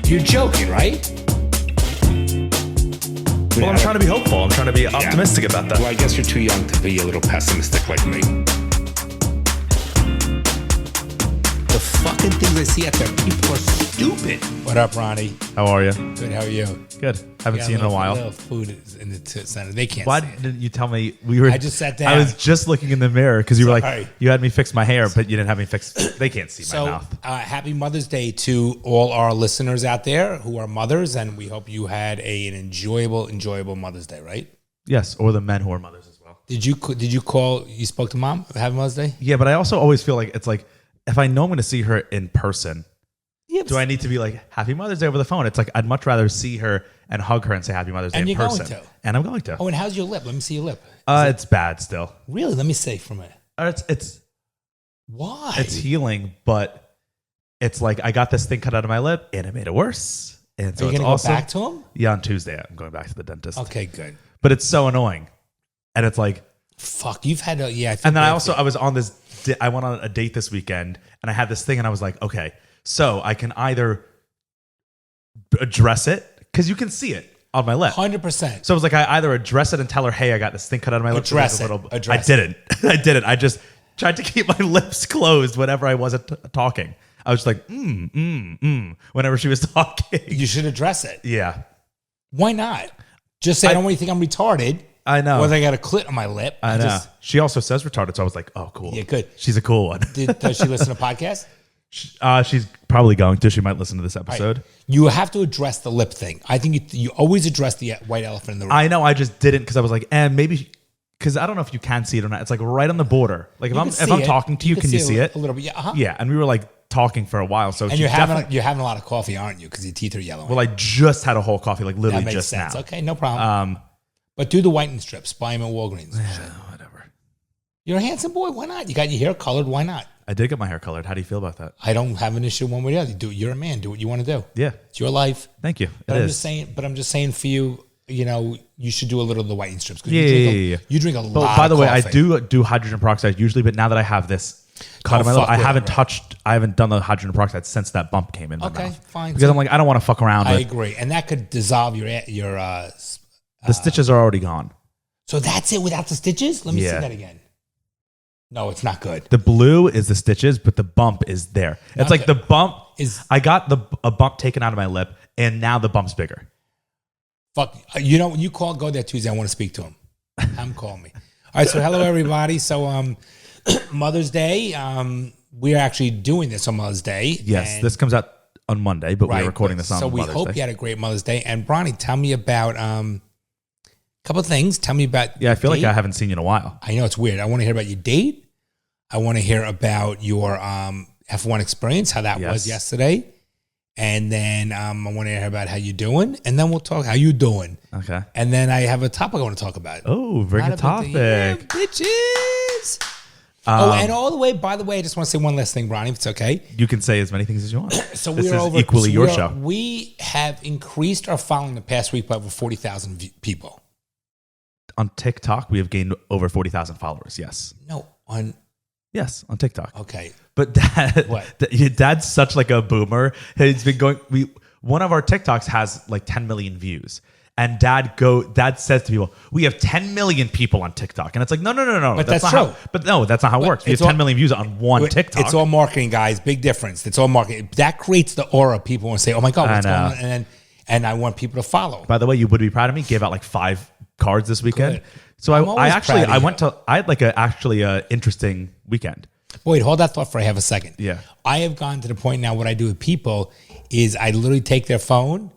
You're joking, right? Well, I'm trying to be hopeful. I'm trying to be optimistic about that. Well, I guess you're too young to be a little pessimistic like me. The fucking things I see out there, people are stupid. What up, Ronnie? How are you? Good, how are you? Good. Haven't seen you in a while. Little food is in the center. They can't Why see it. didn't you tell me we were? I just sat down. I was just looking in the mirror because you were Sorry. like, you had me fix my hair, but you didn't have me fix. They can't see my mouth. Happy Mother's Day to all our listeners out there who are mothers, and we hope you had an enjoyable Mother's Day, right? Yes, or the men who are mothers as well. Did you call? You spoke to mom? Happy Mother's Day? Yeah, but I also always feel like it's like if I know I'm going to see her in person. Do I need to be like, Happy Mother's Day over the phone? It's like, I'd much rather see her and hug her and say Happy Mother's Day in person. And you're going to. And I'm going to. Oh, and how's your lip? Let me see your lip. It's bad still. Really? Let me see for a minute. It's Why? It's healing, but it's like I got this thing cut out of my lip and it made it worse. And so Are you going to go back to him? Yeah, on Tuesday I'm going back to the dentist. Okay, good. But it's so annoying. And it's like, fuck, you've had a, yeah. And then I was on this, I went on a date this weekend and I had this thing and I was like, okay, so I can either address it because you can see it on my lip 100%. So it was like I either address it and tell her, hey, I got this thing cut out of my lip. Address it. I didn't. I just tried to keep my lips closed whenever I wasn't talking. I was just like whenever she was talking. You should address it. Yeah. Why not? Just say I don't want you to think I'm retarded. I know. Or I got a clit on my lip. I know. She also says retarded, so I was like, oh, cool. Yeah, good. She's a cool one. Does she listen to podcasts? She's probably going to. She might listen to this episode. Right. You have to address the lip thing. I think you always address the white elephant in the room. I know. I just didn't because I was like, maybe because I don't know if you can see it or not. It's like right on the border. Like if I'm talking to you, can you see it? A little bit. Yeah. Uh-huh. Yeah. And we were like talking for a while. So and you're having a lot of coffee, aren't you? Because your teeth are yellow. Well, I just had a whole coffee, like literally that makes just sense. now. Okay, no problem. But do the whitening strips. Buy them at Walgreens. Whatever. You're a handsome boy. Why not? You got your hair colored. Why not? I did get my hair colored. How do you feel about that? I don't have an issue one way or the other. You're a man. Do what you want to do. Yeah. It's your life. Thank you. But I'm just saying for you, you should do a little of the whitening strips. Yeah. You drink a lot of coffee. By the way, I do do hydrogen peroxide usually, but now that I have this cut in my lip, I haven't done the hydrogen peroxide since that bump came in my mouth. Okay, fine. Because I'm like, I don't want to fuck around with. I agree. And that could dissolve your the stitches are already gone. So that's it without the stitches? Let me see that again. No, it's not good. The blue is the stitches, but the bump is there. It's like the bump is. I got a bump taken out of my lip, and now the bump's bigger. Fuck. When you go there Tuesday, I want to speak to him. Have him call me. All right, so hello, everybody. So Mother's Day, we're actually doing this on Mother's Day. Yes, this comes out on Monday, but we're recording this on Mother's Day. So we hope you had a great Mother's Day. And Bronnie, tell me about couple of things. Tell me about I feel like I haven't seen you in a while. I know it's weird. I want to hear about your date. I want to hear about your F1 experience, how that was yesterday. And then I want to hear about how you're doing. And then we'll talk how you doing. Okay. And then I have a topic I want to talk about. Oh, bring a topic. Yeah, bitches. And all the way, by the way, I just want to say one last thing, Ronnie, if it's okay. You can say as many things as you want. So this is equally your show. We have increased our following the past week by over 40,000 people. On TikTok, we have gained over 40,000 followers. Yes. No, on TikTok. Okay. But your dad's such like a boomer. He's been going. One of our TikToks has like 10 million views, and dad says to people, "We have 10 million people on TikTok," and it's like, no. But that's true. That's not how it works. We have 10 million views on one TikTok. It's all marketing, guys. Big difference. It's all marketing. That creates the aura. People want to say, "Oh my god, what's going on?" And I want people to follow. By the way, you would be proud of me. Gave out like 5 cards this weekend. Good. So I had like a interesting weekend. Wait, hold that thought for half a second. Yeah. I have gone to the point now, what I do with people is I literally take their phone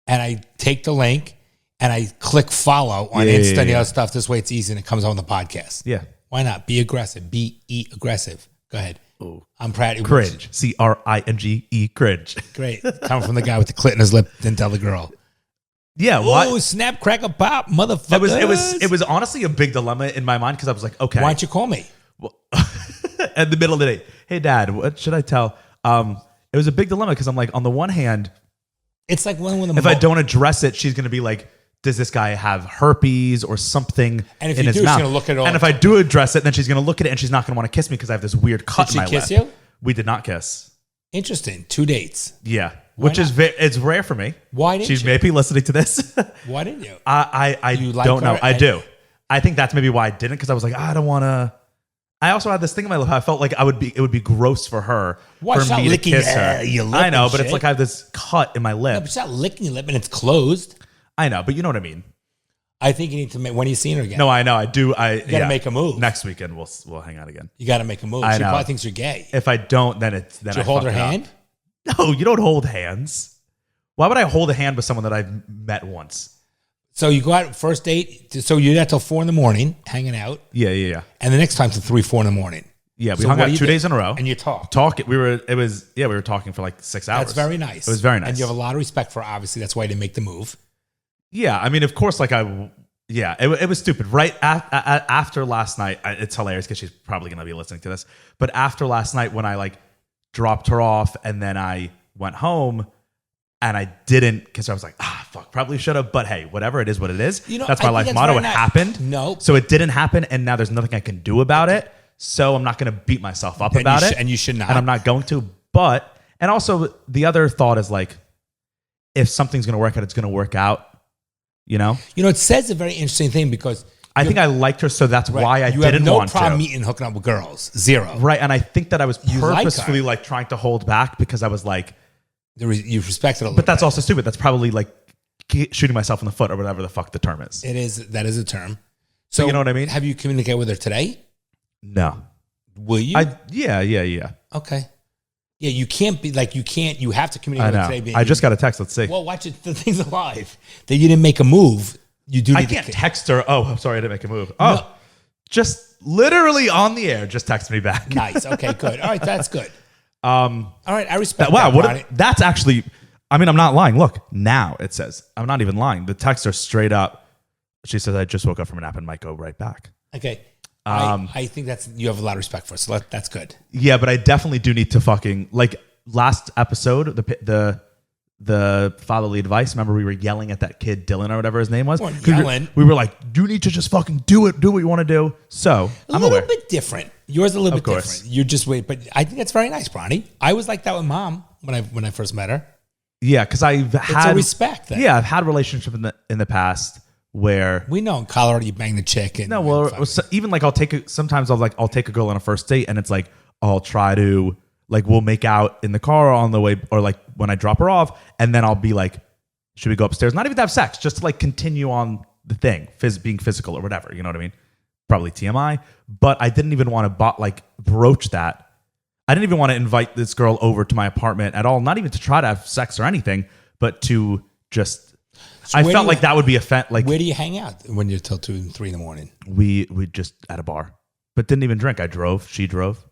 and I take the link and I click follow on Insta and the other stuff. This way it's easy and it comes on the podcast. Yeah. Why not? Be aggressive. Be aggressive. Go ahead. Ooh. I'm proud. Cringe. CRINGE. Cringe. Great. Coming from the guy with the clit in his lip, didn't tell the girl. Yeah. Oh, snap, crackle, pop, motherfucker. It was honestly a big dilemma in my mind because I was like, okay. Why don't you call me? Well, at the middle of the day, hey, Dad, what should I tell? It was a big dilemma because I'm like, on the one hand, it's like if I don't address it, she's going to be like, does this guy have herpes or something and if in you his do, mouth? she's going to look at it all. And if I do address it, then she's going to look at it and she's not going to want to kiss me because I have this weird cut in my lip. Did she kiss you? We did not kiss. Interesting. 2 dates. Yeah. which is it's rare for me. Why didn't she you? may be listening to this? Why didn't you? I You like don't know. her? I do. I think that's maybe why I didn't, because I was like, I don't want to. I also had this thing in my lip. I felt like it would be gross for her Why, for me to kiss her. your lip I know, and but it's shit? like I have this cut in my No, lip. but she's not licking your lip and it's closed. I know, but you know what I mean. I think you need to make, when are you seeing her again? No, I know. I do. You gotta make a move. Next weekend, we'll hang out again. You got to make a move. I She know. probably thinks you're gay. If I don't, then Did I you hold fuck her it up. hand? No, you don't hold hands. Why would I hold a hand with someone that I've met once? So you go out first date. So you're there till 4 a.m. hanging out. Yeah. And the next time till 3, 4 a.m. Yeah, we So hung what out do you 2 do? days in a row. And you talk. We were talking for like 6 hours. That's very nice. It was very nice. And you have a lot of respect for her, obviously. That's why you didn't make the move. Yeah, I mean, of course, like it was stupid. Right after last night, it's hilarious because she's probably going to be listening to this. But after last night, when I like dropped her off and then I went home and I didn't, because I was like, fuck, probably should have. But hey, whatever it is, what it is. You know, that's I my think life that's motto. very It nice. happened. No. So it didn't happen, and now there's nothing I can do about it. So I'm not going to beat myself up about it. And you should not. And I'm not going to. But, and also the other thought is like, if something's going to work out, it's going to work out. You know? You know, it says a very interesting thing because I think I liked her, so that's why I you didn't have no want problem to. meeting hooking up with girls. Zero. Right, and I think that I was You like purposefully her. like trying to hold back because I was like, You respect it a little but that's bit. also stupid. That's probably like shooting myself in the foot or whatever the fuck the term is. It is. That is a term. So you know what I mean? Have you communicated with her today? No. Will you? Yeah. Okay. Yeah, you can't be like, you have to communicate I with her know. today. being- I just got a text. Let's see. Well, watch it. The thing's alive. That you didn't make a move. You do. I need can't to, text her. Oh, I'm sorry, I didn't make a move. Oh, just literally on the air. Just text me back. Nice. Okay, good. All right, that's good. All right, I respect Wow, that. Ronnie. that's actually. I mean, I'm not lying. Look, now it says I'm not even lying. The texts are straight up. She says, "I just woke up from a nap and might go right back." Okay. I think you have a lot of respect for us, so that's good. Yeah, but I definitely do need to fucking like last episode the fatherly advice. Remember, we were yelling at that kid Dylan or whatever his name was. Well, yelling. We were like, "You need to just fucking do it. Do what you want to do." So I'm A little aware. bit different. Yours a little Of bit course. different. You just wait, but I think that's very nice, Bronny. I was like that with Mom when I first met her. Yeah, because I've had a respect thing. Yeah, I've had relationship in the past where We know in Colorado you bang the chick. And, no, well, and fuck. even like I'll take a girl on a first date, and it's like I'll try to like we'll make out in the car on the way, or like when I drop her off, and then I'll be like, should we go upstairs? Not even to have sex, just to like continue on the thing, being physical or whatever. You know what I mean? Probably TMI, but I didn't even want to broach that. I didn't even want to invite this girl over to my apartment at all, not even to try to have sex or anything, but to just. So I where felt do like you- that would be like Where do you hang out when you're till 2 and 3 in the morning? we just at a bar, but didn't even drink. I drove. She drove.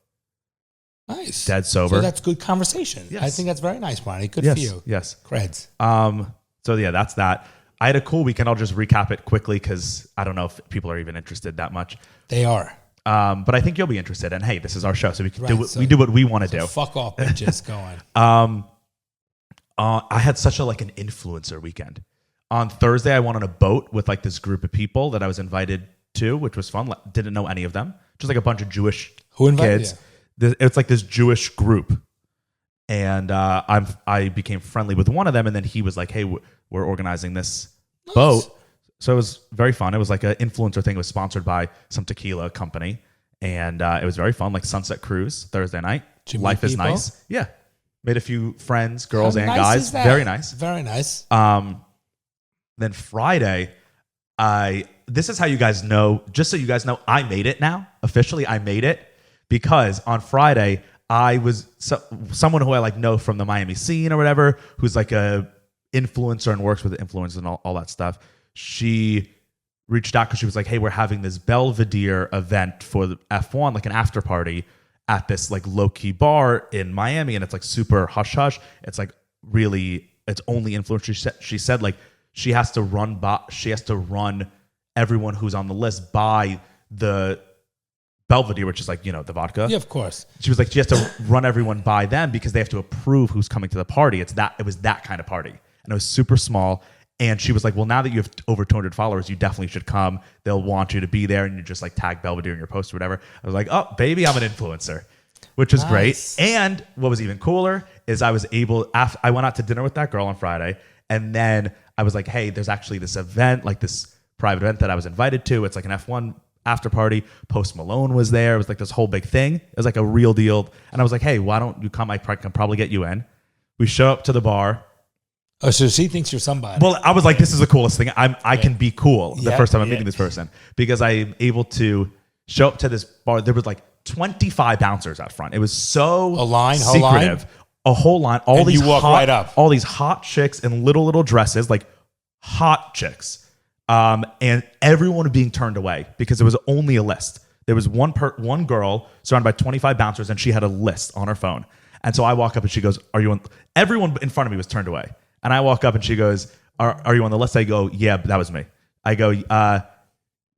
Nice. Dead sober. So that's good conversation. Yes. I think that's very nice, Bronny. Good Yes. for you. Yes. Creds. So yeah, that's that. I had a cool weekend. I'll just recap it quickly because I don't know if people are even interested that much. They are. But I think you'll be interested. And hey, this is our show, so we can Right, do what we want to do. Fuck off, bitches. Go on. I had such an influencer weekend. On Thursday, I went on a boat with like this group of people that I was invited to, which was fun. Didn't know any of them. Just like a bunch of Jewish Who invited kids. It's like this Jewish group. And I became friendly with one of them, and then he was like, "Hey, we're organizing this boat." So it was very fun. It was like an influencer thing. It was sponsored by some tequila company, and it was very fun. Like sunset cruise Thursday night. Did you Life meet is people? nice. Yeah, made a few friends, girls How and nice guys. is that? Very nice. Very nice. Then Friday, this is how you guys know. Just so you guys know, I made it now. Officially, I made it because on Friday I was someone who I like know from the Miami scene or whatever, who's like a influencer and works with influencers and all that stuff. She reached out because she was like, "Hey, we're having this Belvedere event for the F1, like an after party at this like low key bar in Miami, and it's like super hush hush. It's like really, it's only influencers." She said like she has to run everyone who's on the list by the Belvedere, which is like, you know, the vodka. Yeah, of course. She was like, she has to run everyone by them because they have to approve who's coming to the party. It was that kind of party. And it was super small. And she was like, well, now that you have over 200 followers, you definitely should come. They'll want you to be there. And you just like tag Belvedere in your post or whatever. I was like, oh, baby, I'm an influencer. which was Nice. great. And what was even cooler is I was able, I went out to dinner with that girl on Friday, and then I was like, hey, there's actually this event, like this private event that I was invited to. It's like an F1 after party. Post Malone was there. It was like this whole big thing. It was like a real deal. And I was like, hey, why don't you come? I can probably get you in. We show up to the bar. Oh, so she thinks you're somebody. Well, I was like, this is the coolest thing. I can be cool the first time I'm meeting this person, because I'm able to show up to this bar. There was like 25 bouncers out front. It was so A line, whole secretive. line? A whole line. All And these you walk hot, right up. all these hot chicks in little dresses, like hot chicks. And everyone being turned away because it was only a list. There was one girl surrounded by 25 bouncers, and she had a list on her phone. And so I walk up and she goes, "Are you on?" Everyone in front of me was turned away. And I walk up and she goes, Are you on the list? I go, "Yeah, that was me." I go,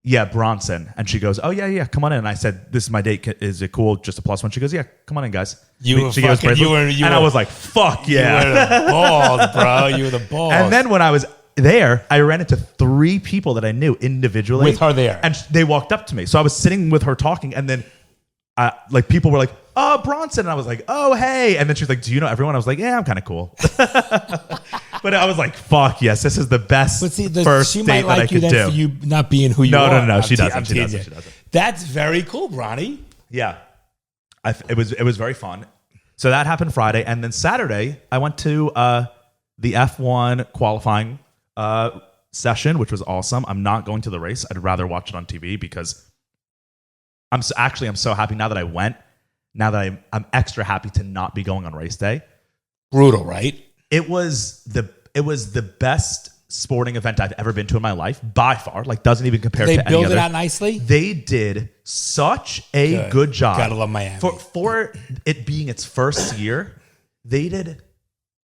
"Yeah, Bronson." And she goes, "Oh, yeah, come on in." And I said, "This is my date. Is it cool? Just a +1?" She goes, "Yeah, come on in, guys." You were fucking, I was like, "Fuck yeah." You were the balls, bro. You were the balls. And then when I was there, I ran into 3 people that I knew individually. With her there. And they walked up to me. So I was sitting with her talking, and then like people were like, "Oh, Bronson." And I was like, "Oh, hey." And then she was like, "Do you know everyone?" I was like, "Yeah, I'm kind of cool." But I was like, "Fuck yes, this is the best first she date might like that I you could then do." for you not being who you No, are. no, she doesn't. I'm She teasing doesn't. you. That's very cool, Ronnie. Yeah, it was very fun. So that happened Friday, and then Saturday I went to the F1 qualifying session, which was awesome. I'm not going to the race. I'd rather watch it on TV because I'm so happy now that I went. Now that I'm extra happy to not be going on race day. Brutal, right? It was the best sporting event I've ever been to in my life by far. Like, doesn't even compare to any other. They build it out nicely. They did such a good job. Gotta love Miami. For it being its first year, they did.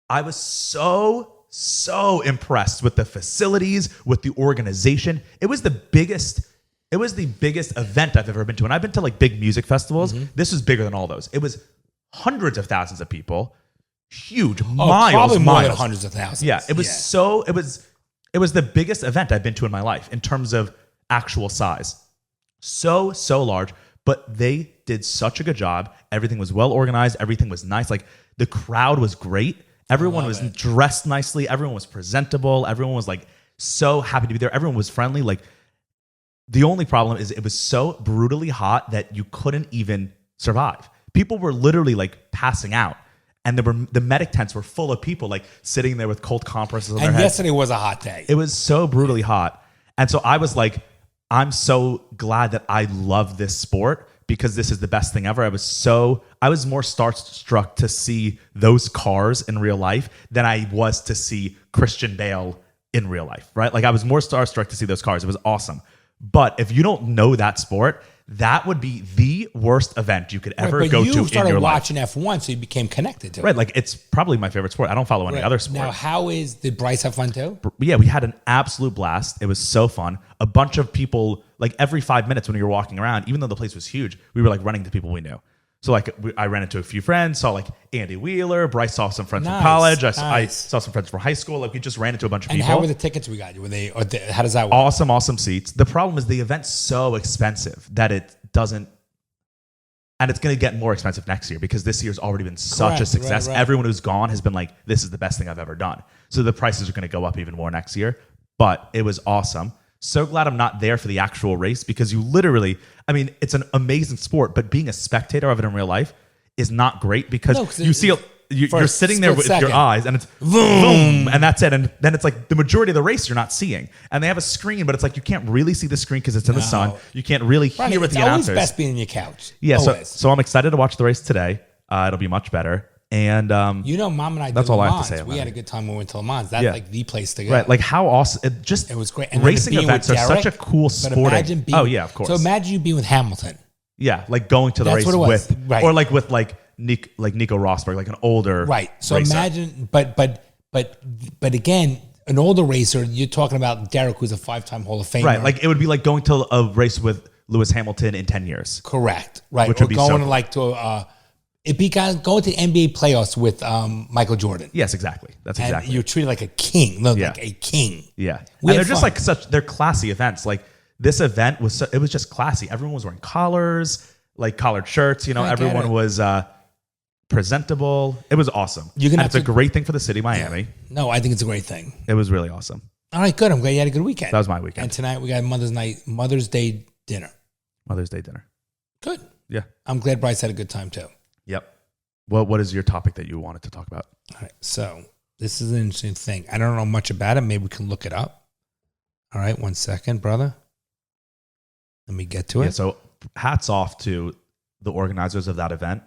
I was so impressed with the facilities, with the organization. It was the biggest event I've ever been to. And I've been to like big music festivals. Mm-hmm. This was bigger than all those. It was hundreds of thousands of people. Huge, probably more than hundreds of thousands. Yeah, it was it was the biggest event I've been to in my life in terms of actual size. So large, but they did such a good job. Everything was well organized. Everything was nice. Like, the crowd was great. Everyone was dressed nicely. Everyone was presentable. Everyone was like so happy to be there. Everyone was friendly. Like, the only problem is it was so brutally hot that you couldn't even survive. People were literally like passing out. And the medic tents were full of people like sitting there with cold compresses on their heads. And yesterday was a hot day. It was so brutally hot. And so I was like, I'm so glad that I love this sport because this is the best thing ever. I was more starstruck to see those cars in real life than I was to see Christian Bale in real life, right? Like, I was more starstruck to see those cars. It was awesome. But if you don't know that sport, that would be the worst event you could ever go to in your life. You started watching F1, so you became connected to it. Right, like, it's probably my favorite sport. I don't follow any other sport. Now, did Bryce have fun too? Yeah, we had an absolute blast. It was so fun. A bunch of people, like every 5 minutes when you were walking around, even though the place was huge, we were like running to people we knew. So like I ran into a few friends, saw like Andy Wheeler, Bryce saw some friends from college. I saw some friends from high school. Like, we just ran into a bunch of people. And how were the tickets we got? How does that work? Awesome seats. The problem is the event's so expensive that it doesn't, and it's going to get more expensive next year because this year's already been such a success. Right. Everyone who's gone has been like, this is the best thing I've ever done. So the prices are going to go up even more next year, but it was awesome. So glad I'm not there for the actual race because you literally, I mean, it's an amazing sport, but being a spectator of it in real life is not great because you see, you're sitting there with your eyes and it's boom, and that's it. And then it's like the majority of the race you're not seeing. And they have a screen, but it's like you can't really see the screen because it's in the sun. You can't really hear what the announcers. It's always best being on your couch. Yeah, so I'm excited to watch the race today. It'll be much better. And Mom and I. That's all I have to say. We had a good time when we went to Le Mans. That's like the place to go. Right, like how awesome! It was great. And racing events are such a cool sport. Of course. So imagine you being with Hamilton. Yeah, like going to the race with, or like with Nico Rosberg, like an older So racer. Imagine, but again, an older racer. You're talking about Derek, who's a 5-time Hall of Famer. Right, like it would be like going to a race with Lewis Hamilton in 10 years. Correct. Right, which would be going it'd be going to the NBA playoffs with Michael Jordan. Yes, exactly. That's exactly. And you're treated like a king. Like a king. Yeah. And they're just like they're classy events. Like this event it was just classy. Everyone was wearing collars. like collared shirts. You know, everyone was presentable. It was awesome. It's a great thing for the city, Miami. Yeah. No, I think it's a great thing. It was really awesome. All right, good. I'm glad you had a good weekend. That was my weekend. And tonight we got Mother's Day dinner. Mother's Day dinner. Good. Yeah. I'm glad Bryce had a good time too. Yep. Well, what is your topic that you wanted to talk about? All right. So this is an interesting thing. I don't know much about it. Maybe we can look it up. All right. 1 second, brother. Let me get to it. Yeah, so hats off to the organizers of that event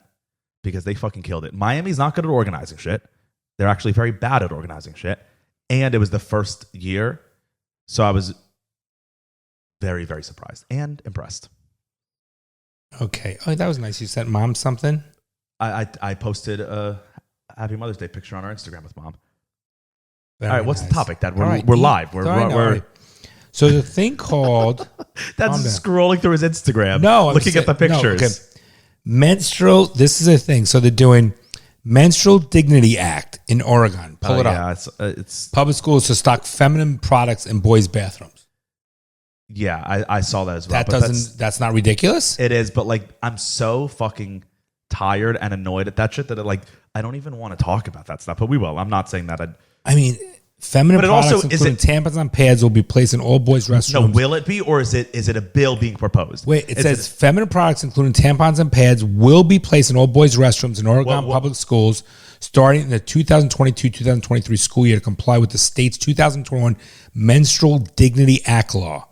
because they fucking killed it. Miami's not good at organizing shit. They're actually very bad at organizing shit. And it was the first year. So I was very, very surprised and impressed. Okay. Oh, that was nice. You sent mom something? I posted a Happy Mother's Day picture on our Instagram with mom. Very all right, what's nice. the topic, Dad? We're right. live. We're So the thing called... That's scrolling through his Instagram. No. Looking at the pictures. No, okay. Menstrual... This is a thing. So they're doing Menstrual Dignity Act in Oregon. Pull it up. It's public schools to stock feminine products in boys' bathrooms. Yeah, I saw that as well. That's not ridiculous? It is, but like I'm so fucking tired and annoyed at that shit that I don't even want to talk about that stuff, but we will. I'm not saying that. I mean, feminine products, also, including tampons and pads, will be placed in all boys' restrooms. No, will it be, or is it a bill being proposed? Wait, it says feminine products, including tampons and pads, will be placed in all boys' restrooms in Oregon public schools starting in the 2022-2023 school year to comply with the state's 2021 Menstrual Dignity Act law.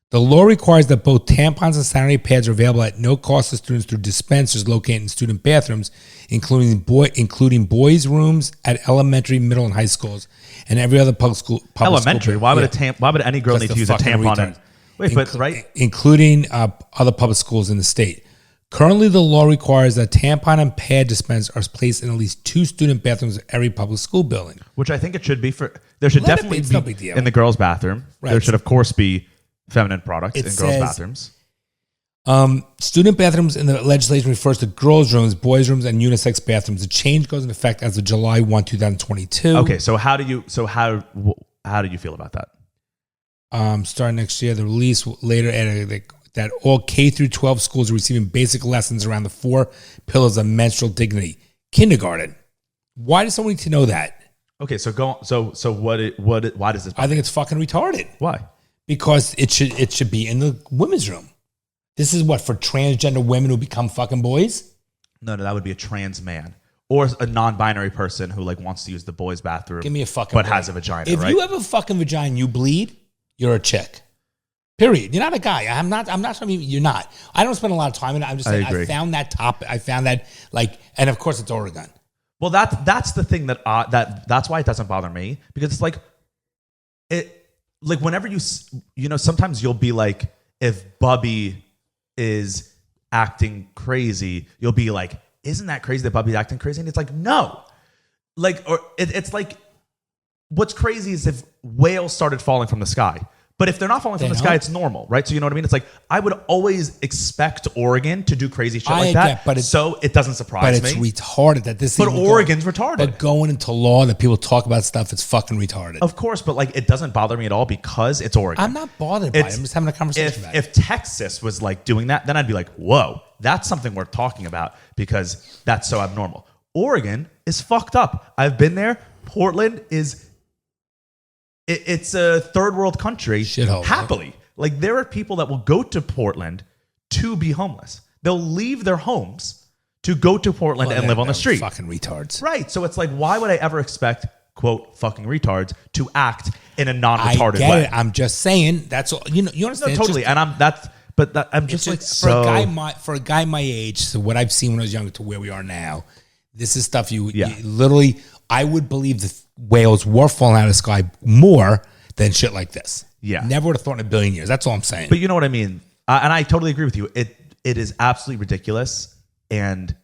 The law requires that both tampons and sanitary pads are available at no cost to students through dispensers located in student bathrooms, including boys' rooms at elementary, middle, and high schools, and every other public school. Elementary? Why would any girl need to use a tampon? Including other public schools in the state. Currently, the law requires that tampon and pad dispensers are placed in at least 2 student bathrooms at every public school building. Which I think it should be there should definitely be in the girls' bathroom. Right. There should, of course, be feminine products in girls' bathrooms. Student bathrooms in the legislation refers to girls' rooms, boys' rooms, and unisex bathrooms. The change goes into effect as of July 1, 2022. Okay, so how do you feel about that? Starting next year, the release later added that all K through 12 schools are receiving basic lessons around the 4 pillars of menstrual dignity. Kindergarten. Why does someone need to know that? Okay, so why does this? I think it's fucking retarded. Why? Because it should be in the women's room. This is what, for transgender women who become fucking boys? No, that would be a trans man or a non-binary person who wants to use the boys' bathroom. Give me a fucking break. Has a vagina. If you have a fucking vagina and you bleed, you're a chick. Period. You're not a guy. I'm not saying you're not. I don't spend a lot of time in it. I'm just saying I found that topic. I found that and of course it's Oregon. Well, that's the thing that's why it doesn't bother me, because it's whenever sometimes you'll be like, if Bubby is acting crazy, you'll be like, isn't that crazy that Bubby's acting crazy? And it's like, no. It's like, what's crazy is if whales started falling from the sky. But if they're not falling from the sky, it's normal, right? So you know what I mean? It's like, I would always expect Oregon to do crazy shit like that. So it doesn't surprise me. But it's retarded that this. But Oregon's retarded. But going into law that people talk about stuff, it's fucking retarded. Of course, but it doesn't bother me at all because it's Oregon. I'm not bothered by it. I'm just having a conversation about it. If Texas was doing that, then I'd be like, whoa, that's something worth talking about because that's so abnormal. Oregon is fucked up. I've been there. Portland is. It's a third world country. Shithole. Happily. There are people that will go to Portland to be homeless. They'll leave their homes to go to Portland and live on the street. Fucking retards. Right. So it's why would I ever expect, quote, fucking retards to act in a non-retarded way? I get it. I'm just saying. That's all. You understand? No, totally. And I'm just for a guy my age, so what I've seen when I was younger to where we are now, this is stuff you literally, I would believe the whales were falling out of the sky more than shit like this. Yeah. Never would have thought in a billion years. That's all I'm saying. But you know what I mean? And I totally agree with you. It is absolutely ridiculous and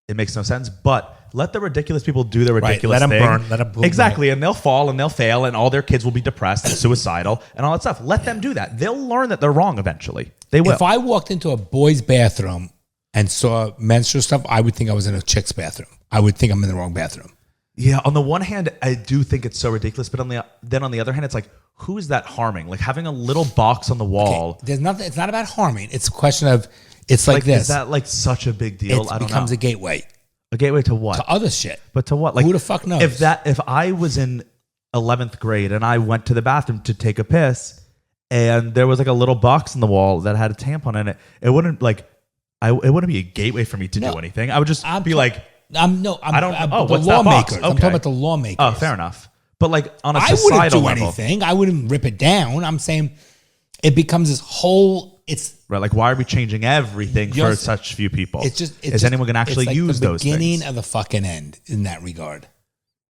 it makes no sense. But let the ridiculous people do their ridiculous thing. Let them burn. Exactly. And they'll fall and they'll fail and all their kids will be depressed and suicidal and all that stuff. Let them do that. They'll learn that they're wrong eventually. They will. If I walked into a boy's bathroom and saw menstrual stuff, I would think I was in a chick's bathroom. I would think I'm in the wrong bathroom. Yeah, on the one hand, I do think it's so ridiculous, but on the other hand, it's like, who is that harming? Having a little box on the wall. Okay, there's nothing. It's not about harming. It's a question of It's like this. Is that like such a big deal? It I don't becomes know. a gateway. A gateway to what? To other shit. But to what? Like, who the fuck knows? If I was in 11th grade and I went to the bathroom to take a piss and there was like a little box in the wall that had a tampon in it, it wouldn't like it wouldn't be a gateway for me to do anything. I would just be like, I don't know. The What's that box? lawmakers. Okay. I'm talking about the lawmakers. Oh, fair enough. But like on a I wouldn't societal do level, anything. I wouldn't rip it down. I'm saying it becomes this whole. It's right. Like, why are we changing everything for such few people? Is anyone going to actually use those things? It's the beginning of the fucking end in that regard.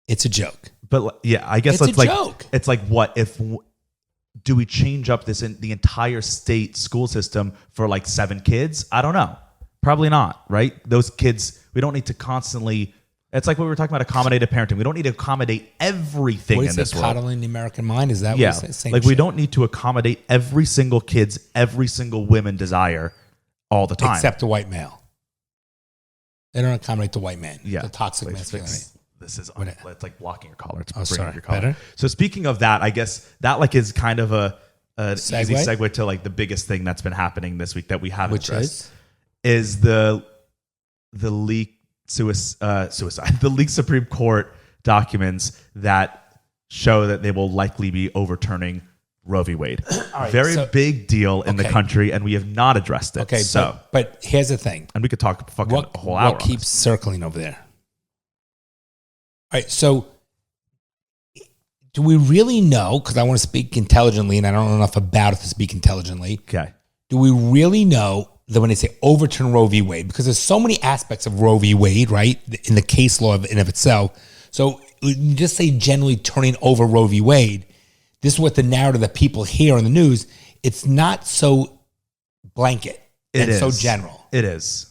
It's a joke. But yeah, I guess it's a joke. It's like, what if? Do we change up the entire state school system for like 7 kids? I don't know. Probably not, right? Those kids, we don't need to constantly. It's like what we were talking about, accommodative parenting. We don't need to accommodate everything in this world. Coddling the American mind? Is that yeah? What it's saying? Like, we don't need to accommodate every single kid's, every single woman desire all the time. Except the white male. They don't accommodate the white man. Yeah. The toxic masculinity. This is it's like blocking your collar. It's bringing up your collar. Better? So speaking of that, I guess that like is kind of an easy Segue? segue to like the biggest thing that's been happening this week that we haven't Which addressed is the leak suicide, the leaked Supreme Court documents that show that they will likely be overturning Roe v. Wade. Very big deal in the country, and we have not addressed it. Okay, so but here's the thing. And we could talk fucking a whole hour. What keeps circling over there? All right, so do we really know, because I want to speak intelligently, and I don't know enough about it to speak intelligently. Okay. Do we really know that when they say overturn Roe v. Wade, because there's so many aspects of Roe v. Wade, right, in the case law in of itself. So you just say generally turning over Roe v. Wade, this is what the narrative that people hear on the news. It's not so blanket. It's so general. It is.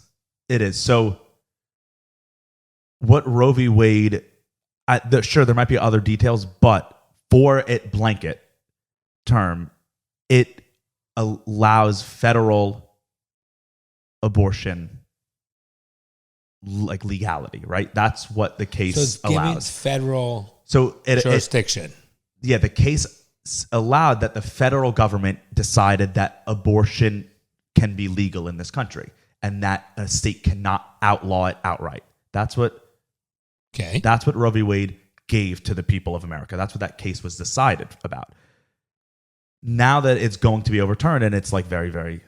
So what Roe v. Wade, sure, there might be other details, but for it blanket term, it allows federal abortion like legality, right? That's what the case so it's giving allows. Federal jurisdiction. The case allowed that the federal government decided that abortion can be legal in this country and that a state cannot outlaw it outright. That's what Roe v. Wade gave to the people of America. That's what that case was decided about. Now that it's going to be overturned, and it's like very, very,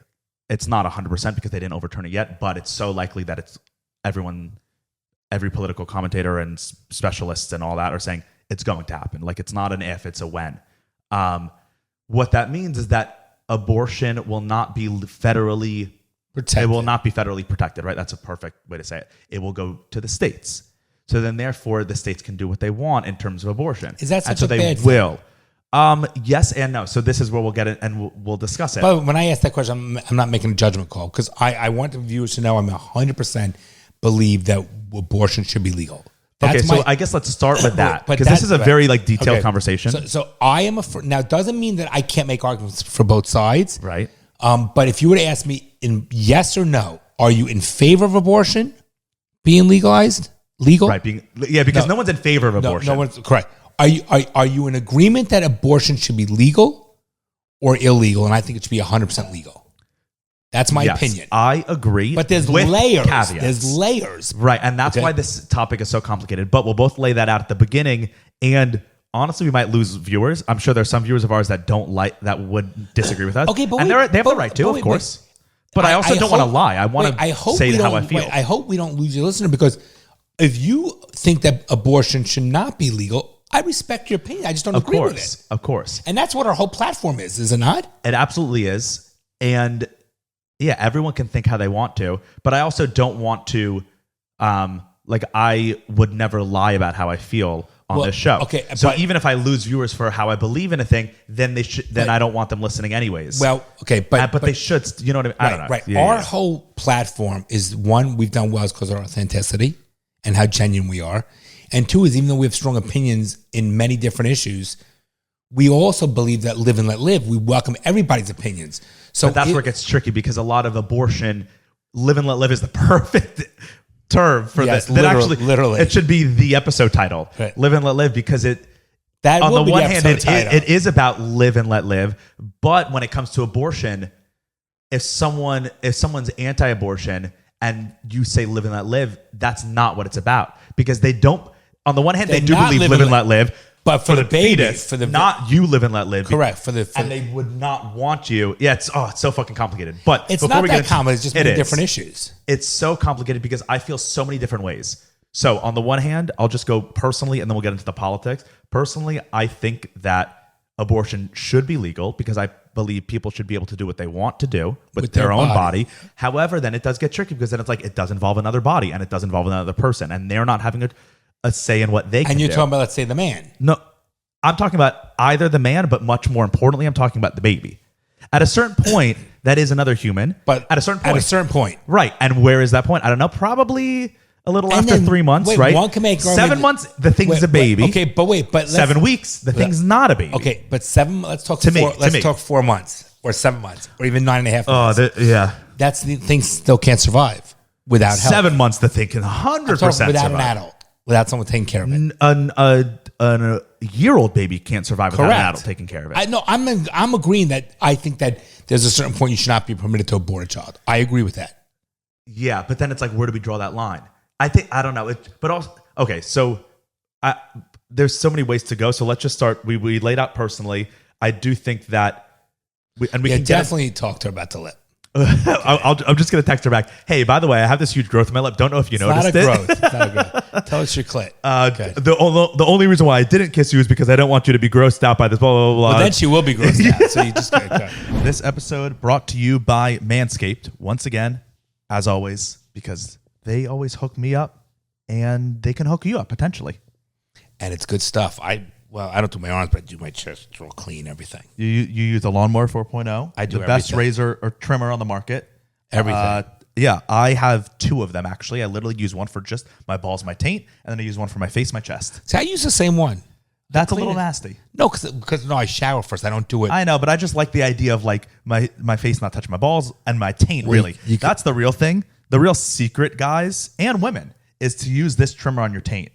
it's not 100% because they didn't overturn it yet, but it's so likely that it's every political commentator and specialists and all that are saying it's going to happen. Like, it's not an if, it's a when. What that means is that abortion will not be federally protected. It will not be federally protected, right? That's a perfect way to say it. It will go to the states. So then, therefore, the states can do what they want in terms of abortion. Is that such a bad thing? Will. Yes and no. So this is where we'll get it and we'll discuss it. But when I ask that question, I'm not making a judgment call because I want the viewers to know I'm 100% believe that abortion should be legal. So I guess let's start with that because this is a very like detailed conversation. So I am now it doesn't mean that I can't make arguments for both sides, right? But if you were to ask me in yes or no, are you in favor of abortion being legalized? Legal, right? Because no one's in favor of abortion. No one's correct. Are you in agreement that abortion should be legal or illegal? And I think it should be 100% legal. That's my opinion. I agree. But there's layers. There's layers. Right. And that's why this topic is so complicated. But we'll both lay that out at the beginning. And honestly, we might lose viewers. I'm sure there's some viewers of ours that would disagree with us. Okay, but they have the right to, of course. But I also don't want to lie. I want to say how I feel. I hope we don't lose your listener because if you think that abortion should not be legal, I respect your opinion. I just don't agree with it. Of course. And that's what our whole platform is it not? It absolutely is. And yeah, everyone can think how they want to. But I also don't want to, I would never lie about how I feel on this show. Okay, so even if I lose viewers for how I believe in a thing, then I don't want them listening anyways. Well, okay, but they should. You know what I mean? I don't know. Right. Our whole platform is one we've done well because of our authenticity and how genuine we are. And two is even though we have strong opinions in many different issues, we also believe that live and let live. We welcome everybody's opinions. So but that's where it gets tricky because a lot of abortion, live and let live is the perfect term for this. Literally. It should be the episode title, right. Live and let live, because on the one hand, it is about live and let live. But when it comes to abortion, if someone's anti-abortion and you say live and let live, that's not what it's about, because they don't. On the one hand, they do believe live and let live, but for the baby, fetus, not you live and let live. Correct. And they would not want you. Yeah, it's so fucking complicated. But it's not that complicated. It's just many different issues. It's so complicated because I feel so many different ways. So on the one hand, I'll just go personally, and then we'll get into the politics. Personally, I think that abortion should be legal because I believe people should be able to do what they want to do with their own body. However, then it does get tricky because then it's like it does involve another body and it does involve another person, and they're not having a say in what they can do. And you're talking about, let's say, the man. No, I'm talking about either the man, but much more importantly, I'm talking about the baby. At a certain point, that is another human. But at a certain point. Right. And where is that point? I don't know. Probably a little after 3 months, right? One can make 7 months, the thing's a baby. Okay, but 7 weeks, the thing's not a baby. Okay, but let's talk 4 months or 7 months or even 9.5 months. Yeah. That's the thing still can't survive without help. 7 months, the thing can 100% survive. Without an adult, without someone taking care of it. A year-old baby can't survive without an adult taking care of it. I'm agreeing that I think that there's a certain point you should not be permitted to abort a child. I agree with that. Yeah, but then it's like, where do we draw that line? I don't know. But also, okay, so there's so many ways to go. So let's just start. We laid out personally. I do think that we can definitely talk to her about the lip. I'm just going to text her back. Hey, by the way, I have this huge growth in my lip. Don't know if you noticed it. It's not a growth. Tell us your clit. Okay. The only reason why I didn't kiss you is because I don't want you to be grossed out by this blah, blah, blah. But then she will be grossed out. So you just got to This episode brought to you by Manscaped. Once again, as always, because they always hook me up and they can hook you up potentially. And it's good stuff. I don't do my arms, but I do my chest. It's real clean, everything. You use the Lawnmower 4.0. I do the best razor or trimmer on the market. Everything. Yeah, I have 2 of them actually. I literally use one for just my balls, my taint, and then I use one for my face, my chest. See, I use the same one. That's a little nasty. No, because I shower first. I don't do it. I know, but I just like the idea of like my face not touching my balls and my taint. Really, that's the real thing. The real secret, guys and women, is to use this trimmer on your taint.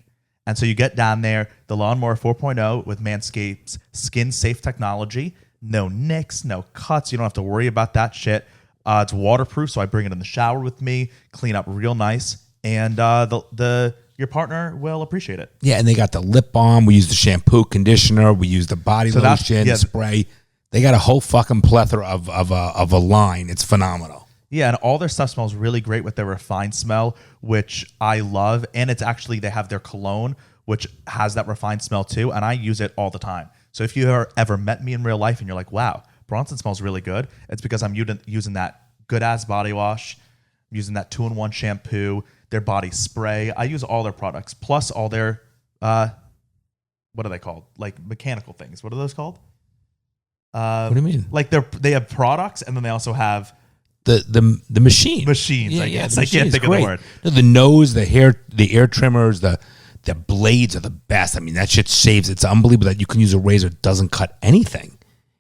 And so you get down there, the Lawnmower 4.0 with Manscaped's skin-safe technology. No nicks, no cuts. You don't have to worry about that shit. It's waterproof, so I bring it in the shower with me, clean up real nice, and your partner will appreciate it. Yeah, and they got the lip balm. We use the shampoo, conditioner. We use the body lotion, spray. They got a whole fucking plethora of a line. It's phenomenal. Yeah, and all their stuff smells really great with their refined smell, which I love. And it's actually, they have their cologne, which has that refined smell too. And I use it all the time. So if you ever met me in real life and you're like, wow, Bronson smells really good, it's because I'm using that good-ass body wash, I'm using that 2-in-1 shampoo, their body spray. I use all their products, plus all their, what are they called? Like mechanical things. What are those called? What do you mean? Like they have products, and then they also have the machines. I guess. I can't think of the word. No, the nose, the hair, the ear trimmers, the blades are the best. I mean, that shit shaves. It's unbelievable that you can use a razor that doesn't cut anything.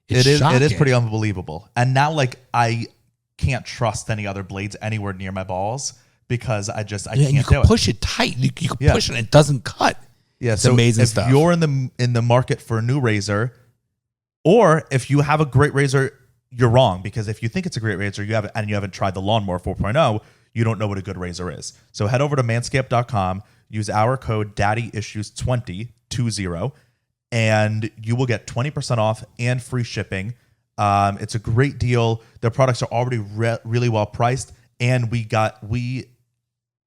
It is pretty unbelievable. And now, like, I can't trust any other blades anywhere near my balls because I can't do it. You can push it tight. You can push it and it doesn't cut. Yeah, it's amazing stuff. If you're in the market for a new razor, or if you have a great razor, you're wrong, because if you think it's a great razor, you haven't tried the Lawnmower 4.0, you don't know what a good razor is. So head over to manscaped.com, use our code DaddyIssues20, and you will get 20% off and free shipping. It's a great deal. Their products are already really well priced, and we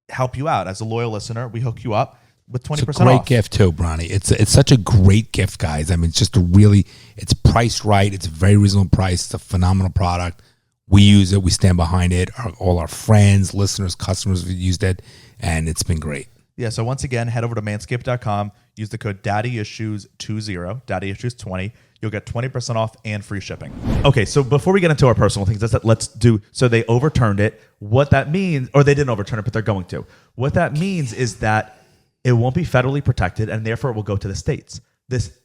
help you out as a loyal listener. We hook you up with 20% off. It's a great gift too, Bronny. It's such a great gift, guys. I mean, it's just it's priced right. It's a very reasonable price. It's a phenomenal product. We use it. We stand behind it. All our friends, listeners, customers have used it, and it's been great. Yeah, so once again, head over to manscaped.com. Use the code DaddyIssues20, DaddyIssues20. You'll get 20% off and free shipping. Okay, so before we get into our personal things, let's do. So they overturned it. What that means, or they didn't overturn it, but they're going to. What that means is that it won't be federally protected, and therefore it will go to the states.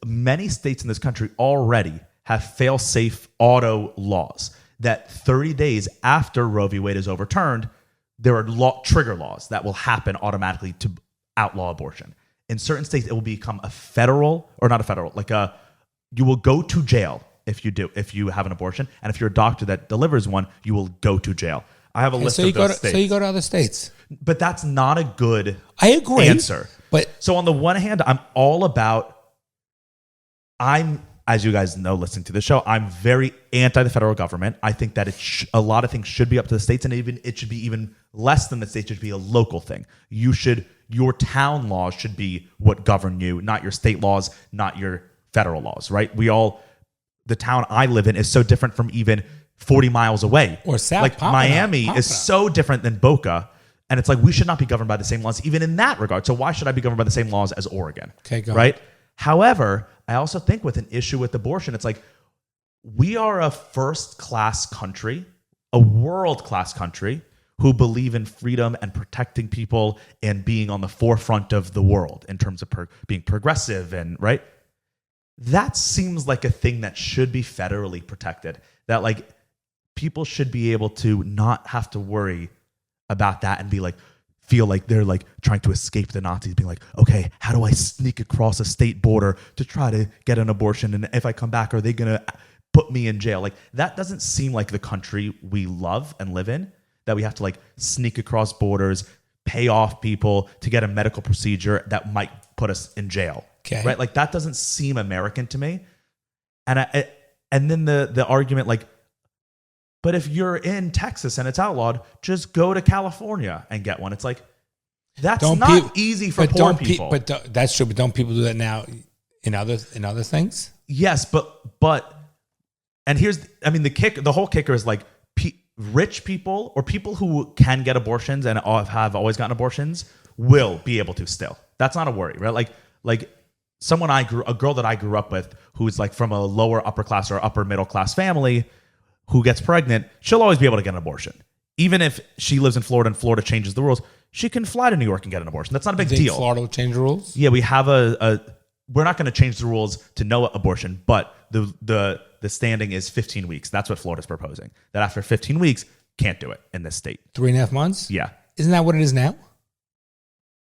Many states in this country already have fail-safe auto laws that 30 days after Roe v. Wade is overturned, there are trigger laws that will happen automatically to outlaw abortion. In certain states, it will become you will go to jail if you have an abortion. And if you're a doctor that delivers one, you will go to jail. I have a list of those states. So you go to other states. But that's not a good I agree. answer. But so on the one hand, as you guys know, listening to the show, I'm very anti the federal government. I think that a lot of things should be up to the states, and it should be even less than the states. It should be a local thing. Your town laws should be what govern you, not your state laws, not your federal laws, right? The town I live in is so different from even 40 miles away. Or South like Miami is so different than Boca. And it's like, we should not be governed by the same laws, even in that regard. So why should I be governed by the same laws as Oregon? Okay, go right? However, I also think with an issue with abortion, it's like, we are a first-class country, a world-class country, who believe in freedom and protecting people and being on the forefront of the world in terms of being progressive and right. That seems like a thing that should be federally protected. That like people should be able to not have to worry about that and be like, feel like they're like trying to escape the Nazis, being like, okay, how do I sneak across a state border to try to get an abortion? And if I come back, are they going to put me in jail? Like that doesn't seem like the country we love and live in, that we have to like sneak across borders, pay off people to get a medical procedure that might put us in jail. Okay. Right? Like that doesn't seem American to me. And then the argument like, but if you're in Texas and it's outlawed, just go to California and get one. It's like, that's not easy for poor people. That's true. But don't people do that now in other things? Yes, but and the whole kicker is like rich people or people who can get abortions and have always gotten abortions will be able to still. That's not a worry, right? Like a girl that I grew up with who's like from a lower upper class or upper middle class family who gets pregnant, she'll always be able to get an abortion. Even if she lives in Florida and Florida changes the rules, she can fly to New York and get an abortion. That's not a big deal. Florida will change the rules? Yeah, we have we're not going to change the rules to no abortion, but the standing is 15 weeks. That's what Florida's proposing. That after 15 weeks, can't do it in this state. 3.5 months? Yeah. Isn't that what it is now?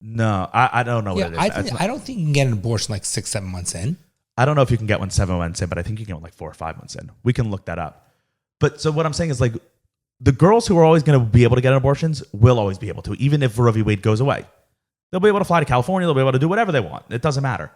No, I don't know what it is. I don't think you can get an abortion like 6-7 months in. I don't know if you can get one 7 months in, but I think you can get one like 4 or 5 months in. We can look that up. But so what I'm saying is like the girls who are always going to be able to get abortions will always be able to, even if Roe v. Wade goes away. They'll be able to fly to California. They'll be able to do whatever they want. It doesn't matter.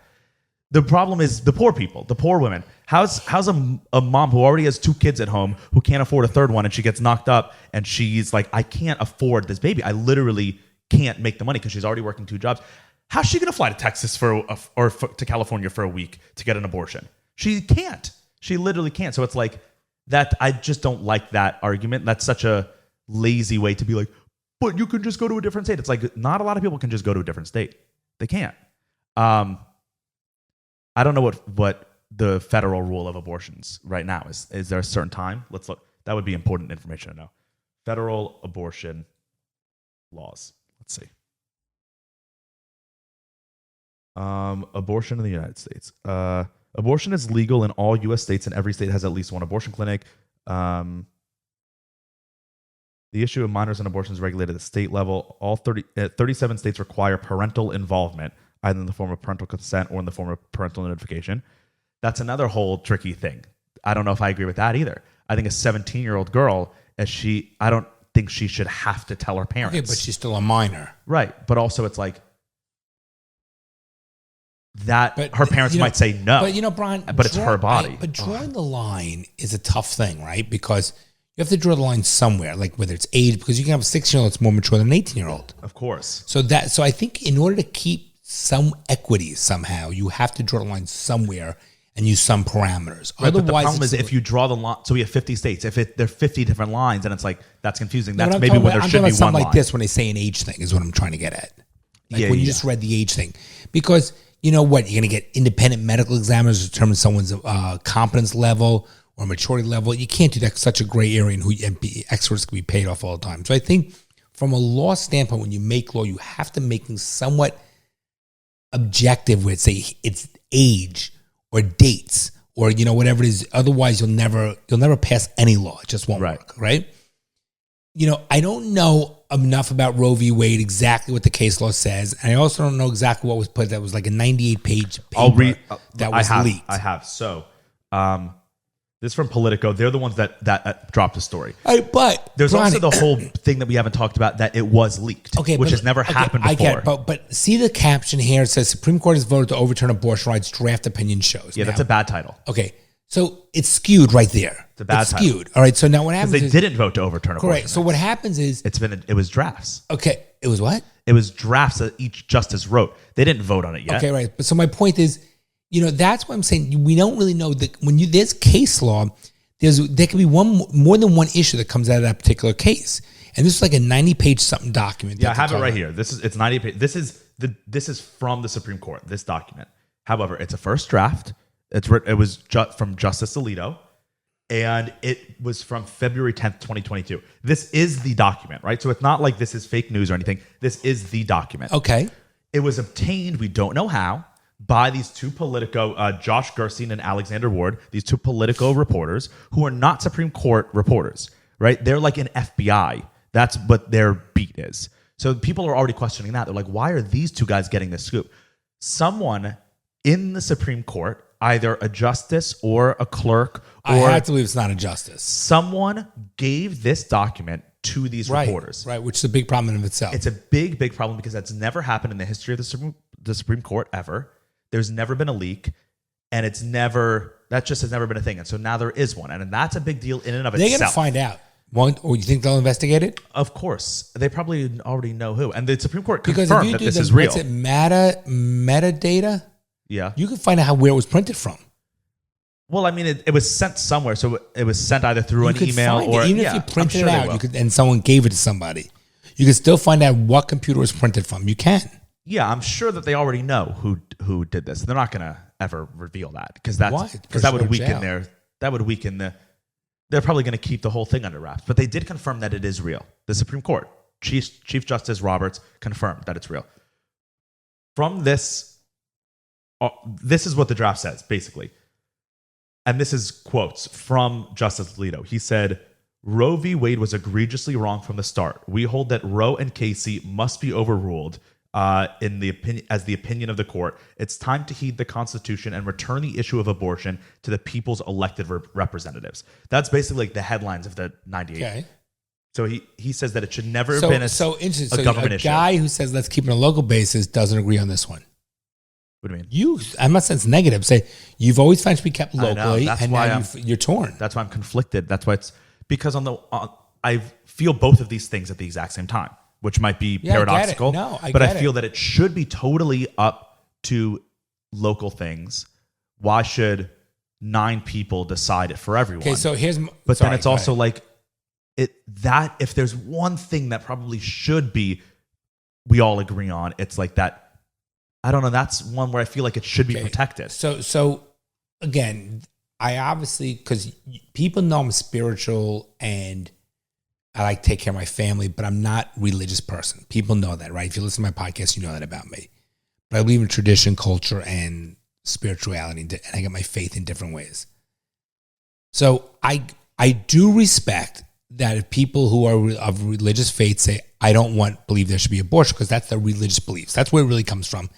The problem is the poor people, the poor women. How's a mom who already has 2 kids at home who can't afford a third one and she gets knocked up and she's like, I can't afford this baby. I literally can't make the money because she's already working 2 jobs. How's she going to fly to Texas or to California for a week to get an abortion? She can't. She literally can't. So it's like that. I just don't like that argument. That's such a lazy way to be like, but you can just go to a different state. It's like not a lot of people can just go to a different state. They can't. I don't know what the federal rule of abortions right now is. Is there a certain time? Let's look. That would be important information to know. Federal abortion laws. Let's see. Abortion in the United States. Abortion is legal in all U.S. states, and every state has at least one abortion clinic. The issue of minors and abortion is regulated at the state level. All 37 states require parental involvement, either in the form of parental consent or in the form of parental notification. That's another whole tricky thing. I don't know if I agree with that either. I think a 17-year-old girl, I don't think she should have to tell her parents. Okay, but she's still a minor. Right. But also it's like that her parents might say no. But, Bron, but it's her body. But drawing the line is a tough thing, right? Because you have to draw the line somewhere, like whether it's age, because you can have a 6-year-old that's more mature than an 18-year-old. Of course. So I think in order to keep some equity somehow, you have to draw the line somewhere and use some parameters. Right, but the problem is if you draw the line, so we have 50 states. If there are 50 different lines, and it's like, that's confusing. That's maybe when there should be one line. Something like this when they say an age thing is what I'm trying to get at. Like when you just read the age thing. Because you know what? You're going to get independent medical examiners to determine someone's competence level or maturity level. You can't do that. Such a gray area and experts can be paid off all the time. So I think from a law standpoint, when you make law, you have to make things somewhat objective with, say, it's age or dates or whatever it is. Otherwise, you'll never pass any law. It just won't work, right? I don't know enough about Roe v. Wade, exactly what the case law says. And I also don't know exactly what was put. That was like a 98-page paper that was leaked. I have. So This is from Politico. They're the ones that dropped the story. But there's also the whole thing that we haven't talked about that it was leaked, which has never happened before. I get it, but see the caption here. It says Supreme Court has voted to overturn abortion rights. Draft opinion shows. Yeah, that's a bad title. Okay, so it's skewed right there. It's a bad title. Skewed. All right. So now what happens? Because they didn't vote to overturn abortion. Correct. So what happens is it was drafts. Okay, it was what? It was drafts that each justice wrote. They didn't vote on it yet. Okay, right. But so my point is, that's what I'm saying. We don't really know that when there's case law. There can be more than one issue that comes out of that particular case, and this is like a 90-page something document. Yeah, I have it right here. It's 90 pages. This is from the Supreme Court. This document. However, it's a first draft. It was from Justice Alito, and it was from February 10th, 2022. This is the document, right? So it's not like this is fake news or anything. This is the document. Okay. It was obtained. We don't know how. By these two Politico, Josh Gerstein and Alexander Ward, these two Politico reporters who are not Supreme Court reporters, right? They're like an FBI. That's what their beat is. So people are already questioning that. They're like, why are these two guys getting this scoop? Someone in the Supreme Court, either a justice or a clerk, or I have to believe it's not a justice. Someone gave this document to these reporters. Right, which is a big problem in of itself. It's a big, big problem because that's never happened in the history of the Supreme Court ever. There's never been a leak, and that just has never been a thing. And so now there is one, and that's a big deal in and of itself. They're going to find out. Or you think they'll investigate it? Of course. They probably already know who. And the Supreme Court confirmed that this is real. What's it, metadata? Yeah. You can find out where it was printed from. Well, I mean, it was sent somewhere, so it was sent either through an email or... Even if you printed it out and someone gave it to somebody, you can still find out what computer it was printed from. You can. Yeah, I'm sure that they already know who did this. They're not going to ever reveal that because that would weaken the. They're probably going to keep the whole thing under wraps. But they did confirm that it is real. The Supreme Court, Chief Justice Roberts confirmed that it's real. From this is what the draft says basically, and this is quotes from Justice Alito. He said, "Roe v. Wade was egregiously wrong from the start. We hold that Roe and Casey must be overruled." In the opinion of the court, it's time to heed the Constitution and return the issue of abortion to the people's elected representatives. That's basically like the headlines of the 98. Okay. So he says that it should never have been a government issue. A guy who says let's keep it on a local basis doesn't agree on this one. What do you mean? I'm not saying it's negative. Say you've always found it to be kept locally, and now you're torn. That's why I'm conflicted. That's why it's because I feel both of these things at the exact same time, which might be paradoxical. But I feel that it should be totally up to local things. Why should 9 people decide it for everyone? Okay, so here's... then it's also like that if there's one thing that probably should be we all agree on, it's like that. I don't know. That's one where I feel like it should be protected. So again, I obviously, because people know I'm spiritual and I like to take care of my family, but I'm not a religious person. People know that, right? If you listen to my podcast, you know that about me. But I believe in tradition, culture, and spirituality, and I get my faith in different ways. So I do respect that if people who are of religious faith say, I don't believe there should be abortion, because that's their religious beliefs. That's where it really comes from.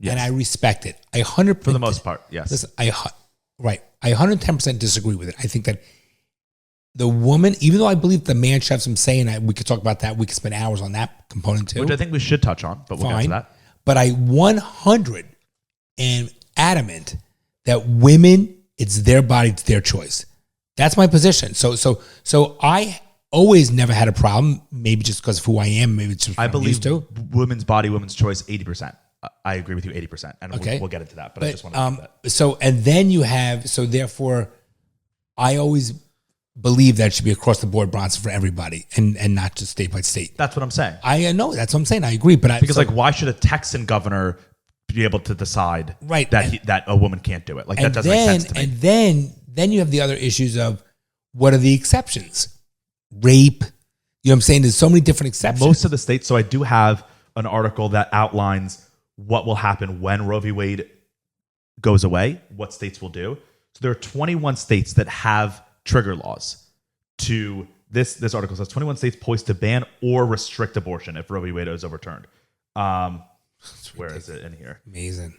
Yes. And I respect it. I 100%. For the most part, yes. Listen, I 110% disagree with it. I think that the woman, even though I believe the man should have some say, and we could talk about that. We could spend hours on that component too. Which I think we should touch on, but we'll get to that. But I 100 am adamant that women, it's their body, it's their choice. That's my position. So I always never had a problem, maybe just because of who I am, maybe it's just I believe women's body, women's choice, 80%. I agree with you 80%. And we'll get into that, but I just want to that. So, and then you have, so therefore, I always believe that it should be across the board Bronson for everybody and not just state by state. That's what I'm saying. I know, that's what I'm saying. I agree. But because why should a Texan governor be able to decide that a woman can't do it? Like that doesn't make sense to me. And then you have the other issues of what are the exceptions? Rape. You know what I'm saying? There's so many different exceptions. Most of the states. So I do have an article that outlines what will happen when Roe v. Wade goes away, what states will do. So there are 21 states that have trigger laws to this article says 21 states poised to ban or restrict abortion if Roe v. Wade is overturned. Where is it in here? Amazing.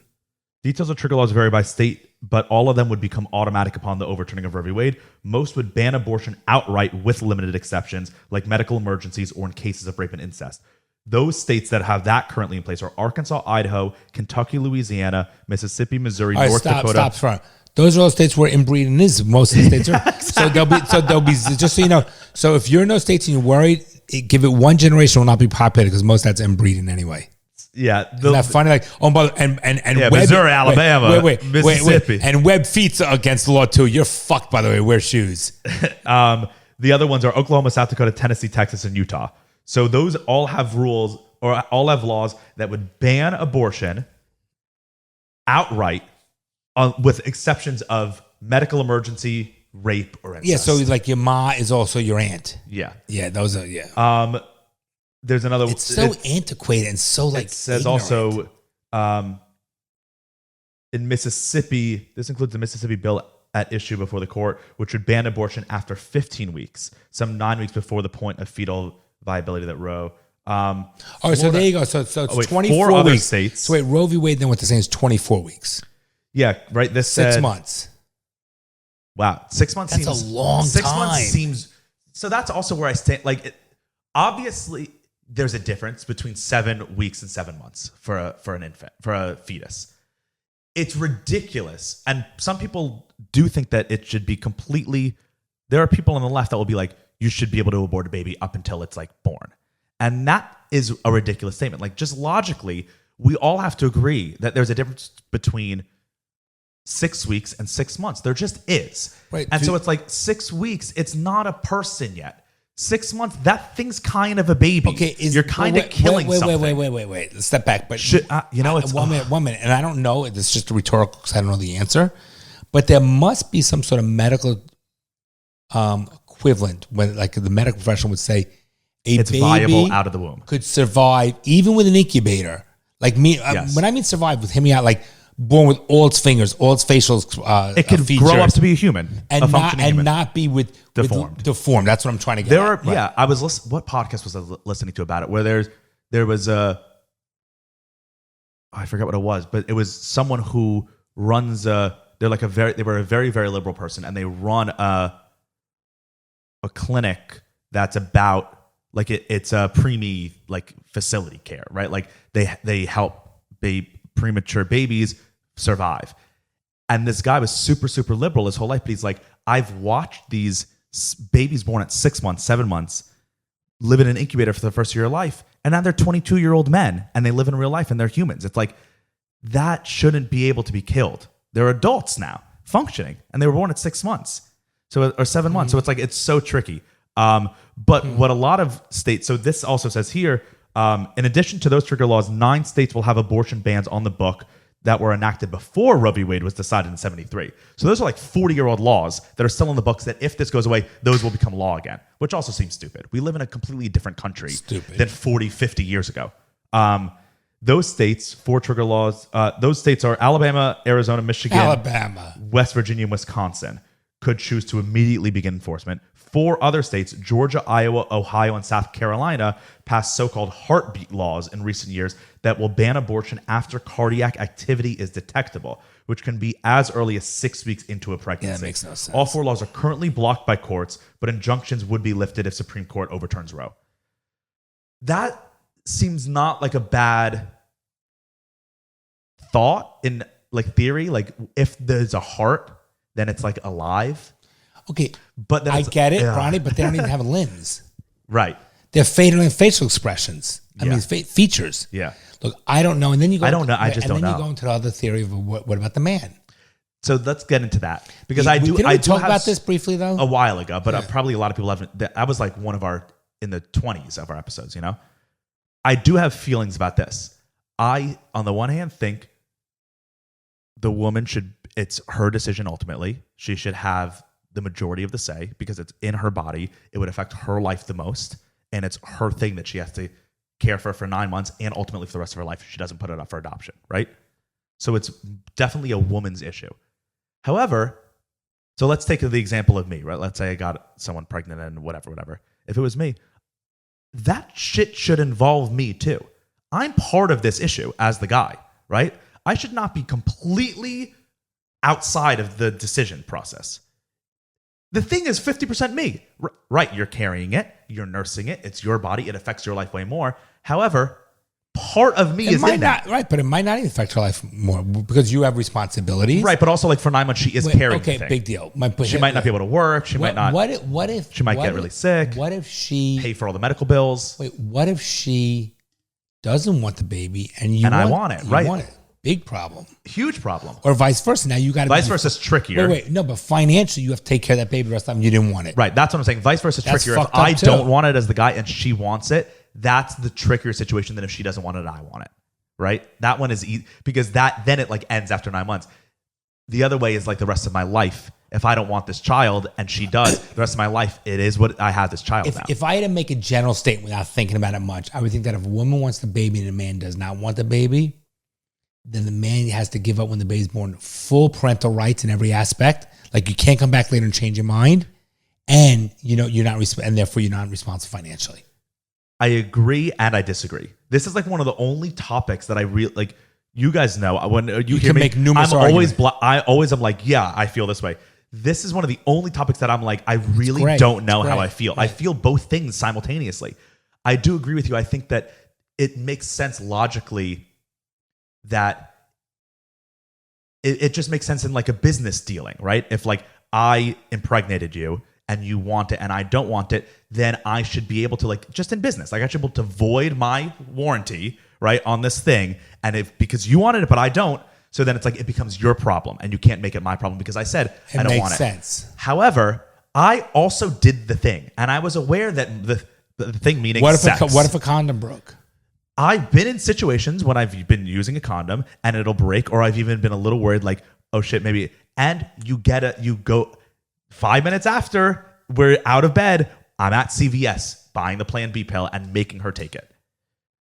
Details of trigger laws vary by state but all of them would become automatic upon the overturning of Roe v. Wade. Most would ban abortion outright with limited exceptions, like medical emergencies or in cases of rape and incest. Those states that have that currently in place are Arkansas, Idaho, Kentucky, Louisiana, Mississippi, Missouri, North Dakota. Stop. Those are all states where inbreeding is. Most of the states are. Exactly. So they'll be just so you know. So if you're in those states and you're worried, give it one generation, will not be populated because most of that's inbreeding anyway. Yeah, isn't that funny? Like, and yeah, Webb, Missouri, Alabama, Mississippi, and Webb feet's against the law too. You're fucked, by the way. Wear shoes. The other ones are Oklahoma, South Dakota, Tennessee, Texas, and Utah. So those all have rules or all have laws that would ban abortion outright, with exceptions of medical emergency, rape, or incest. Yeah, so like your ma is also your aunt. Yeah, those are There's another. It's so antiquated and so like. It says ignorant. Also, in Mississippi, this includes the Mississippi bill at issue before the court, which would ban abortion after 15 weeks, some 9 weeks before the point of fetal viability that Roe. All right, so there you go. So it's 24 4 other weeks. States. So wait, Roe v. Wade then what they're saying is 24 weeks. Yeah, right. This 6 months. Wow, 6 months. That's seems a long 6 time. months seems. So that's also where I stand. Like, obviously, there's a difference between 7 weeks and 7 months for an infant, for a fetus. It's ridiculous, and some people do think that it should be completely. There are people on the left that will be like, you should be able to abort a baby up until it's like born, and that is a ridiculous statement. Like, just logically, we all have to agree that there's a difference between 6 weeks and 6 months. There just is, right? And so it's like 6 weeks. It's not a person yet. 6 months, that thing's kind of a baby. Okay, you're kind of killing something. Wait. Let's step back. But it's one minute. And I don't know. It's just a rhetorical because I don't know the answer. But there must be some sort of medical equivalent when, like, the medical professional would say, it's baby viable out of the womb could survive even with an incubator. Like me, yes. When I mean survive, with him out like born with all its fingers, all its facial it can features, grow up to be a human, and not be deformed. Deformed. That's what I'm trying to get. Yeah, I was listening. What podcast was I listening to about it? Where there was I forgot what it was, but it was someone who runs they were a very, very liberal person, and they run a clinic that's about like it's a preemie like facility care, right? Like they help premature babies survive. And this guy was super, super liberal his whole life, but he's like, I've watched these babies born at 6 months, 7 months, live in an incubator for the first year of life, and now they're 22-year-old men, and they live in real life, and they're humans. It's like, that shouldn't be able to be killed. They're adults now, functioning, and they were born at 6 months, or 7 months. So it's like, it's so tricky. But what a lot of states, so this also says here, in addition to those trigger laws, 9 states will have abortion bans on the book that were enacted before Roe v. Wade was decided in 73. So those are like 40-year-old laws that are still in the books that if this goes away, those will become law again, which also seems stupid. We live in a completely different country than 40, 50 years ago. Those states, 4 trigger laws, those states are Alabama, Arizona, Michigan, West Virginia, and Wisconsin, could choose to immediately begin enforcement. 4 other states, Georgia, Iowa, Ohio, and South Carolina, passed so-called heartbeat laws in recent years that will ban abortion after cardiac activity is detectable, which can be as early as 6 weeks into a pregnancy. Yeah, that makes no sense. All 4 laws are currently blocked by courts, but injunctions would be lifted if Supreme Court overturns Roe. That seems not like a bad thought in like theory. Like, if there's a heart, then it's like alive. Okay, but I get it, Ronnie, but they don't even have limbs. Right. They're facial expressions. I mean, features. Yeah. Look, I don't know. And then you go. I don't know. I just don't know. And then you go into the other theory of what about the man? So let's get into that, because Didn't we talk about this briefly though a while ago, but probably a lot of people haven't. That was like one of our in the 20s of our episodes. You know, I do have feelings about this. I, on the one hand, think the woman should. It's her decision ultimately. She should have the majority of the say because it's in her body. It would affect her life the most, and it's her thing that she has to care for 9 months and ultimately for the rest of her life if she doesn't put it up for adoption, right? So it's definitely a woman's issue. However, so let's take the example of me, right? Let's say I got someone pregnant and whatever. If it was me, that shit should involve me too. I'm part of this issue as the guy, right? I should not be completely outside of the decision process. The thing is 50% me. Right, you're carrying it, you're nursing it, it's your body, it affects your life way more. However, part of me is in that. Right, but it might not even affect her life more because you have responsibilities. Right, but also like for 9 months, she is carrying the thing. Okay, big deal. She might not be able to work. She might not. What if she might get really sick? What if she pay for all the medical bills? Wait, what if she doesn't want the baby and I want it? Right. Want it. Big problem. Huge problem. Or vice versa. Now you got to vice versa is trickier. No, but financially you have to take care of that baby the rest of the time you didn't want it. Right. That's what I'm saying. Vice versa is trickier. If I don't want it as the guy and she wants it, that's the trickier situation than if she doesn't want it and I want it. Right. That one is easy because then it like ends after 9 months. The other way is like the rest of my life. If I don't want this child and she does, the rest of my life, it is what I have this child now. If I had to make a general statement without thinking about it much, I would think that if a woman wants the baby and a man does not want the baby, then the man has to give up when the baby's born full parental rights in every aspect. Like you can't come back later and change your mind, and you're not and therefore you're not responsible financially. I agree and I disagree. This is like one of the only topics that I really like. You guys know when you hear can me, make numerous arguments. I always am like, yeah, I feel this way. This is one of the only topics that I'm like, I really don't know how I feel. Right. I feel both things simultaneously. I do agree with you. I think that it makes sense logically that it just makes sense in like a business dealing, right? If like I impregnated you and you want it and I don't want it, then I should be able to like, just in business, like I should be able to void my warranty, right, on this thing. And because you wanted it, but I don't, so then it's like, it becomes your problem and you can't make it my problem because I said I don't want it. It makes sense. However, I also did the thing and I was aware that the thing meaning sex. What if a condom broke? I've been in situations when I've been using a condom and it'll break, or I've even been a little worried, like, oh shit, maybe. And you go 5 minutes after we're out of bed, I'm at CVS buying the Plan B pill and making her take it.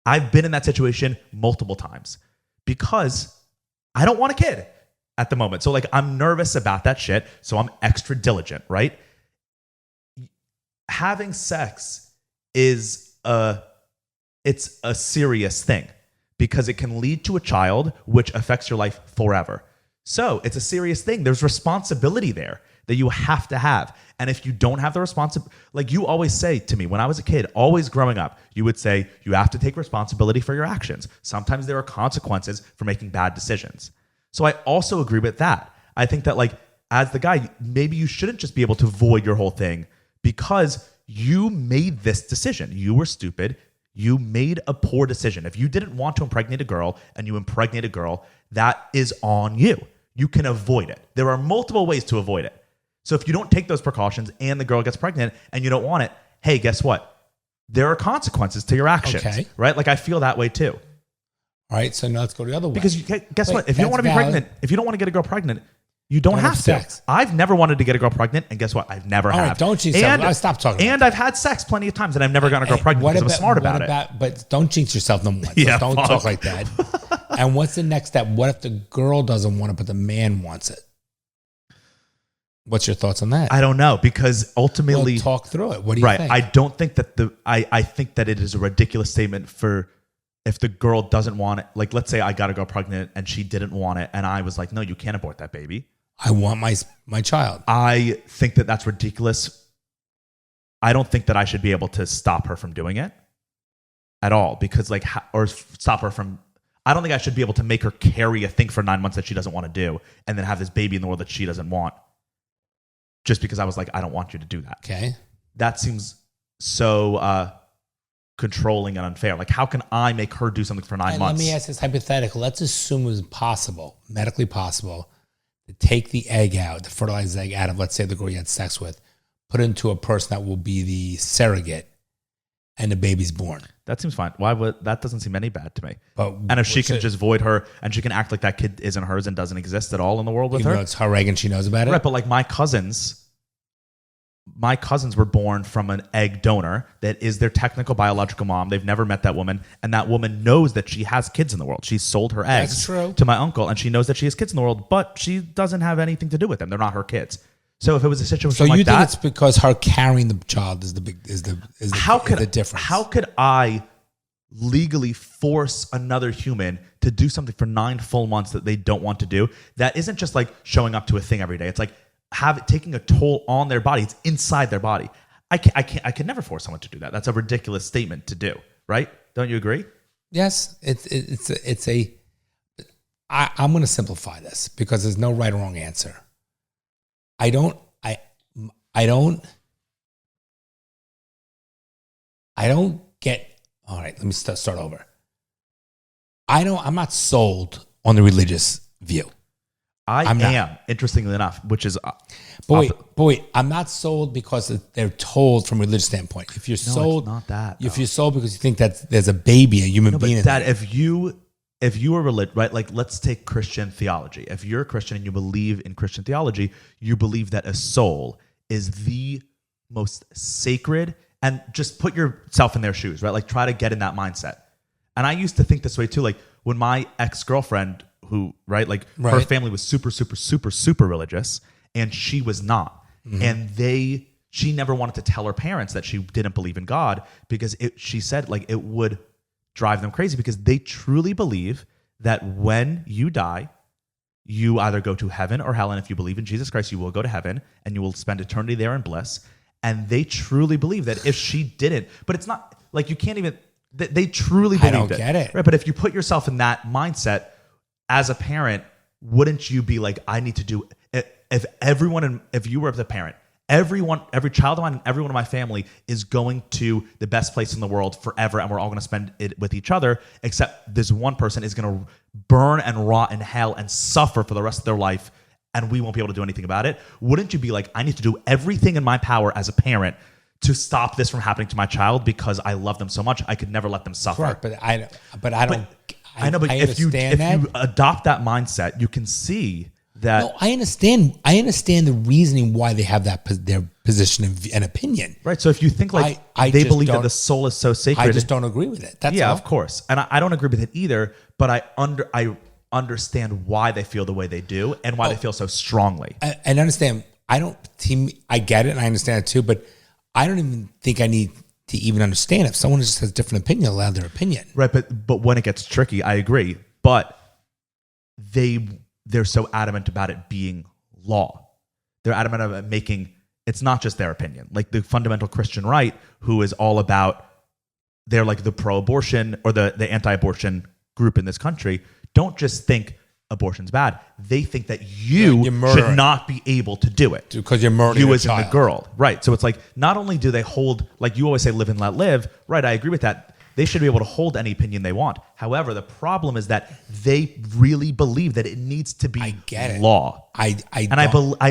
I've been in that situation multiple times because I don't want a kid at the moment. So like I'm nervous about that shit. So I'm extra diligent, right? Having sex is it's a serious thing because it can lead to a child, which affects your life forever. So it's a serious thing. There's responsibility there that you have to have. And if you don't have the responsibility, like you always say to me when I was a kid, always growing up, you would say, you have to take responsibility for your actions. Sometimes there are consequences for making bad decisions. So I also agree with that. I think that like as the guy, maybe you shouldn't just be able to void your whole thing because you made this decision. You were stupid. You made a poor decision. If you didn't want to impregnate a girl and you impregnate a girl, that is on you. You can avoid it. There are multiple ways to avoid it. So if you don't take those precautions and the girl gets pregnant and you don't want it, hey, guess what? There are consequences to your actions, right? Like I feel that way too. All right, so now let's go the other way. Because guess what? If you don't want to be pregnant, if you don't want to get a girl pregnant, you don't have to. Sex. I've never wanted to get a girl pregnant, and guess what? I've never have. Right, don't jinx yourself. Stop talking. And I've had sex plenty of times, and I've never gotten a girl pregnant because I'm smart about it. But don't jinx yourself no more. Yeah, don't talk like that. And what's the next step? What if the girl doesn't want it, but the man wants it? What's your thoughts on that? I don't know because ultimately, talk through it. What do you think? I don't think that I think that it is a ridiculous statement for if the girl doesn't want it. Like, let's say I got a girl pregnant and she didn't want it, and I was like, no, you can't abort that baby. I want my child. I think that that's ridiculous. I don't think that I should be able to stop her from doing it at all because or stop her from, I don't think I should be able to make her carry a thing for 9 months that she doesn't want to do and then have this baby in the world that she doesn't want just because I was like, I don't want you to do that. Okay. That seems so controlling and unfair. Like, how can I make her do something for 9 months? Let me ask this hypothetical. Let's assume it was possible, medically possible, to take the egg out, the fertilized egg out of, let's say, the girl you had sex with, put it into a person that will be the surrogate, and the baby's born. That seems fine. Why would that doesn't seem any bad to me? And if she can just void her and she can act like that kid isn't hers and doesn't exist at all in the world with even her. though it's her egg and she knows about it. Right, but like my cousins were born from an egg donor that is their technical biological mom. They've never met that woman, and that woman knows that she has kids in the world. She's sold her eggs to my uncle, and she knows that she has kids in the world, but she doesn't have anything to do with them. They're not her kids. So if it was a situation like that, so you think it's because her carrying the child is the difference? How could I legally force another human to do something for 9 full months that they don't want to do, that isn't just like showing up to a thing every day. It's like taking a toll on their body. It's inside their body. I can never force someone to do that. That's a ridiculous statement to do, right? Don't you agree? Yes, I'm going to simplify this because there's no right or wrong answer. I don't get. All right, let me start over. I'm not sold on the religious view. I am, interestingly enough, which is. But wait, I'm not sold because they're told from a religious standpoint. If you're sold, it's not that. If you're sold because you think that there's a baby, a human being. But Dad, if you are religious, right? Like, let's take Christian theology. If you're a Christian and you believe in Christian theology, you believe that a soul is the most sacred. And just put yourself in their shoes, right? Like, try to get in that mindset. And I used to think this way too. Like, when my ex-girlfriend, who, right, like her family was super, super, super, super religious, and she was not. Mm-hmm. And she never wanted to tell her parents that she didn't believe in God because she said like it would drive them crazy because they truly believe that when you die, you either go to heaven or hell. And if you believe in Jesus Christ, you will go to heaven and you will spend eternity there in bliss. And they truly believe that if she didn't, but it's not like you can't even, they truly believe I don't get it. Right? But if you put yourself in that mindset as a parent, wouldn't you be like, I need to do, if you were the parent, every child of mine and everyone in my family is going to the best place in the world forever and we're all going to spend it with each other, except this one person is going to burn and rot in hell and suffer for the rest of their life and we won't be able to do anything about it. Wouldn't you be like, I need to do everything in my power as a parent to stop this from happening to my child because I love them so much, I could never let them suffer. Correct, but I know, but if you adopt that mindset, you can see that. No, I understand the reasoning why they have their position and opinion. Right. So if you think like they believe that the soul is so sacred, I just don't agree with it. That's all. Of course, and I don't agree with it either. But I understand why they feel the way they do and why they feel so strongly. And understand, I get it and I understand it too, but I don't even think I need to even understand if someone just has a different opinion, allow their opinion. Right, but when it gets tricky, I agree. But they're so adamant about it being law. They're adamant about making it's not just their opinion. Like the fundamental Christian right, who is all about, they're like the pro-abortion or the anti-abortion group in this country, don't just think abortion's bad. They think that you should not be able to do it. Because you're murdering you as in the girl. Right. So it's like, not only do they hold, like you always say, live and let live. Right. I agree with that. They should be able to hold any opinion they want. However, the problem is that they really believe that it needs to be law. I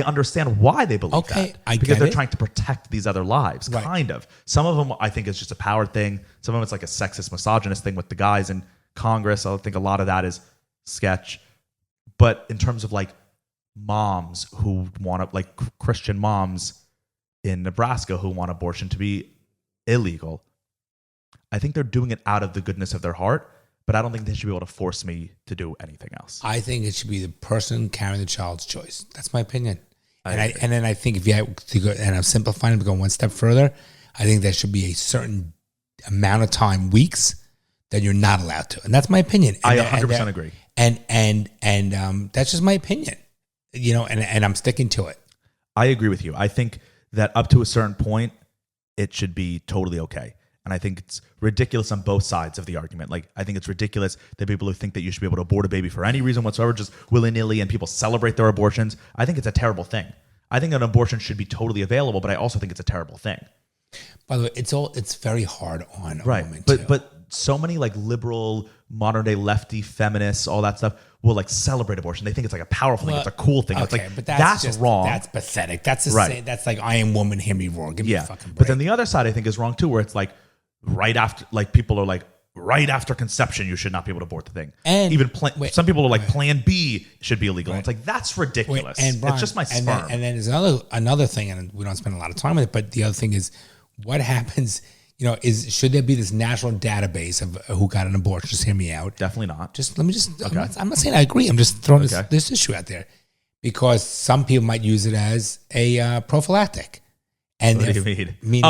understand why they believe that. Because they're trying to protect these other lives, kind of. Some of them, I think, is just a power thing. Some of them, it's like a sexist, misogynist thing with the guys in Congress. I think a lot of that is sketch. But in terms of like moms who want to, like Christian moms in Nebraska who want abortion to be illegal, I think they're doing it out of the goodness of their heart, but I don't think they should be able to force me to do anything else. I think it should be the person carrying the child's choice. That's my opinion. And then I think if you have to go, and I'm simplifying it to go one step further, I think there should be a certain amount of time, weeks, that you're not allowed to. And that's my opinion. And I 100% agree. And that's just my opinion, and I'm sticking to it. I agree with you. I think that up to a certain point, it should be totally okay. And I think it's ridiculous on both sides of the argument. Like, I think it's ridiculous that people who think that you should be able to abort a baby for any reason whatsoever, just willy-nilly, and people celebrate their abortions. I think it's a terrible thing. I think an abortion should be totally available, but I also think it's a terrible thing. By the way, it's very hard on a woman too. But so many like liberal, modern day lefty feminists, all that stuff will like celebrate abortion. They think it's like a powerful thing. It's a cool thing. Okay, it's like, but that's wrong. That's pathetic. That's the same. That's like I am woman, hear me roar. Give me a fucking break. But then the other side I think is wrong too, where it's like right after, like people are like right after conception, you should not be able to abort the thing. And even some people are like Plan B should be illegal. It's like, that's ridiculous. And Brian, it's just my sperm. And then there's another thing, and we don't spend a lot of time with it, but the other thing is what happens, should there be this national database of who got an abortion? Just hear me out. Definitely not. I'm not saying I agree. I'm just throwing this issue out there because some people might use it as a prophylactic. And what do you mean?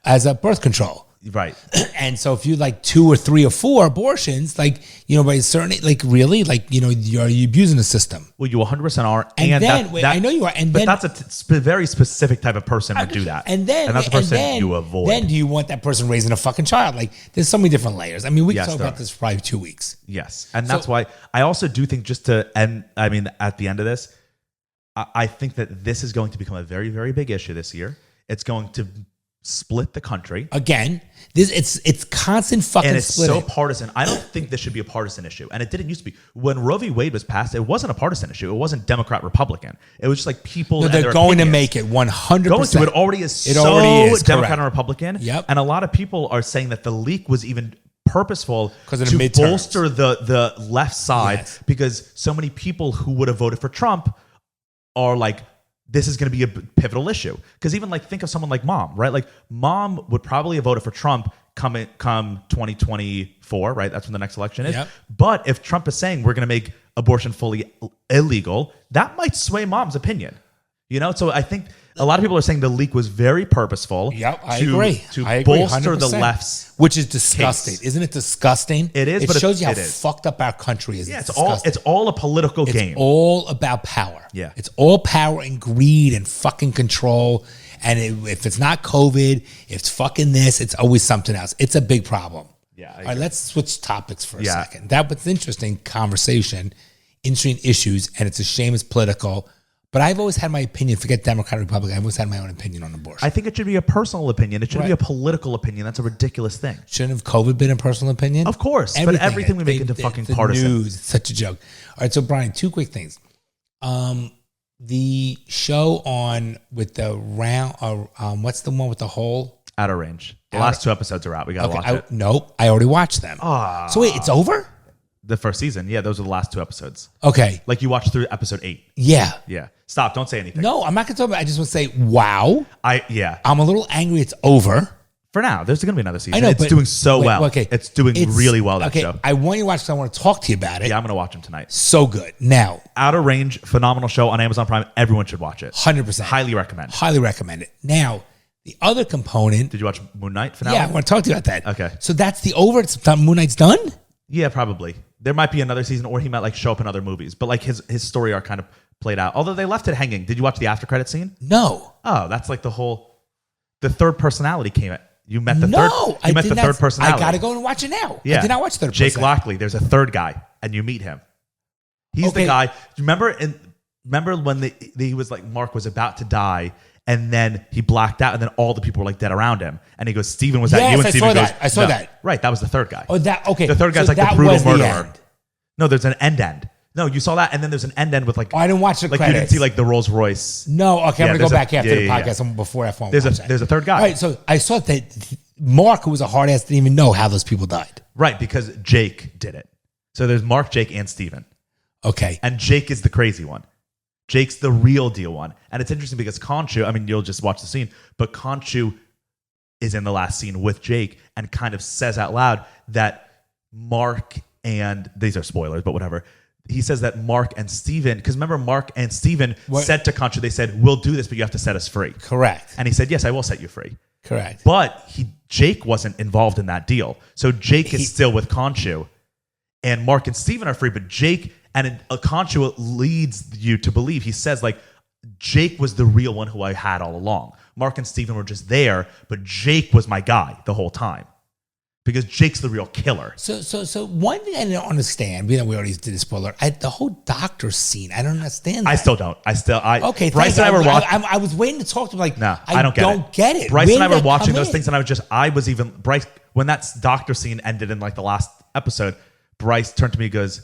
As a birth control. Right. And so if you like 2 or 3 or 4 abortions, like, by a certain, like really, like, you're abusing the system. Well, you 100% are. And then, I know you are. And but then, that's a very specific type of person would do that. And that's the person you avoid. Then do you want that person raising a fucking child? Like, there's so many different layers. I mean, we can talk about this for probably 2 weeks. Yes. And that's why I also do think just to end, I mean, at the end of this, I think that this is going to become a very, very big issue this year. It's going to split the country. Again, it's constant fucking and it's splitting. So partisan. I don't think this should be a partisan issue. And it didn't used to be. When Roe v. Wade was passed, it wasn't a partisan issue. It wasn't Democrat, Republican. It was just like people. No, they're going to make it 100%. It already is Democrat and Republican. Yep. And a lot of people are saying that the leak was even purposeful to bolster the left side because so many people who would have voted for Trump are like, this is going to be a pivotal issue. Because even like think of someone like Mom, right? Like Mom would probably have voted for Trump come 2024, right? That's when the next election is. Yep. But if Trump is saying we're going to make abortion fully illegal, that might sway Mom's opinion. So I think a lot of people are saying the leak was very purposeful. Yep, I agree. To bolster 100%. The left's which is disgusting. Case. Isn't it disgusting? It is. It but shows you how fucked up our country is. Yeah, it's all a political game. It's all about power. Yeah. It's all power and greed and fucking control. And if it's not COVID, if it's fucking this, it's always something else. It's a big problem. Yeah. All right, let's switch topics for a second. That was an interesting conversation, interesting issues, and it's a shame it's political. But I've always had my opinion. Forget Democrat, Republican. I've always had my own opinion on abortion. I think it should be a personal opinion. It shouldn't be a political opinion. That's a ridiculous thing. Shouldn't have COVID been a personal opinion? Of course. But everything we make into fucking partisan. News, it's such a joke. All right, so Brian, 2 quick things. The show on with the round, what's the one with the hole? Outer Range. The last 2 episodes are out. We got to watch it. Nope, I already watched them. So wait, it's over? The first season. Yeah, those are the last 2 episodes. Okay. Like you watched through episode 8. Yeah. Yeah. Stop. Don't say anything. No, I'm not going to talk about it. I just want to say, wow. Yeah. I'm a little angry it's over. For now. There's going to be another season. I know, it's doing so well. Okay. It's doing really well, that show. I want you to watch because I want to talk to you about it. Yeah, I'm going to watch them tonight. So good. Now. Outer Range, phenomenal show on Amazon Prime. Everyone should watch it. 100%. Highly recommend. Highly recommend it. Now, the other component. Did you watch Moon Knight finale? Yeah, I want to talk to you about that. Okay. So that's the over. It's done. Moon Knight's done? Yeah, probably. There might be another season, or he might like show up in other movies. But like his story arc kind of played out. Although they left it hanging. Did you watch the after credit scene? No. Oh, that's like the third personality came at. You met the third personality. I got to go and watch it now. Yeah. I did not watch third Jake personality. Lockley. There's a third guy, and you meet him. He's the guy. Remember when he was like Mark was about to die, and then he blacked out, and then all the people were like dead around him, and he goes, "Steven, was that you?" And Steven goes, I saw that. Right, that was the third guy. Oh, that okay. The third guy's like the brutal murderer. No, there's an end. No, you saw that, and then there's an end with like. Oh, I didn't watch the like credits. You didn't see like the Rolls Royce. No, okay, I'm gonna go back after the podcast before F1. There's a third guy. All right, so I saw that Mark, who was a hard ass, didn't even know how those people died. Right, because Jake did it. So there's Mark, Jake, and Steven. Okay, and Jake is the crazy one. Jake's the real deal one, and it's interesting because Khonshu. I mean, you'll just watch the scene, but Khonshu is in the last scene with Jake and kind of says out loud that Mark and these are spoilers, but whatever. He says that Mark and Steven, because remember Mark and Steven said to Khonshu, they said, "We'll do this, but you have to set us free." Correct. And he said, "Yes, I will set you free." Correct. But Jake wasn't involved in that deal. So Jake is still with Khonshu, and Mark and Steven are free, but Jake and Khonshu leads you to believe, he says, like, Jake was the real one who I had all along. Mark and Steven were just there, but Jake was my guy the whole time. Because Jake's the real killer. So one thing I don't understand, we already did a spoiler, the whole doctor scene, I don't understand that. I still don't. Okay, Bryce and I were watching. I was waiting to talk to him like, no, I don't get it. Bryce and I were watching those things, and Bryce, when that doctor scene ended in like the last episode, Bryce turned to me and goes,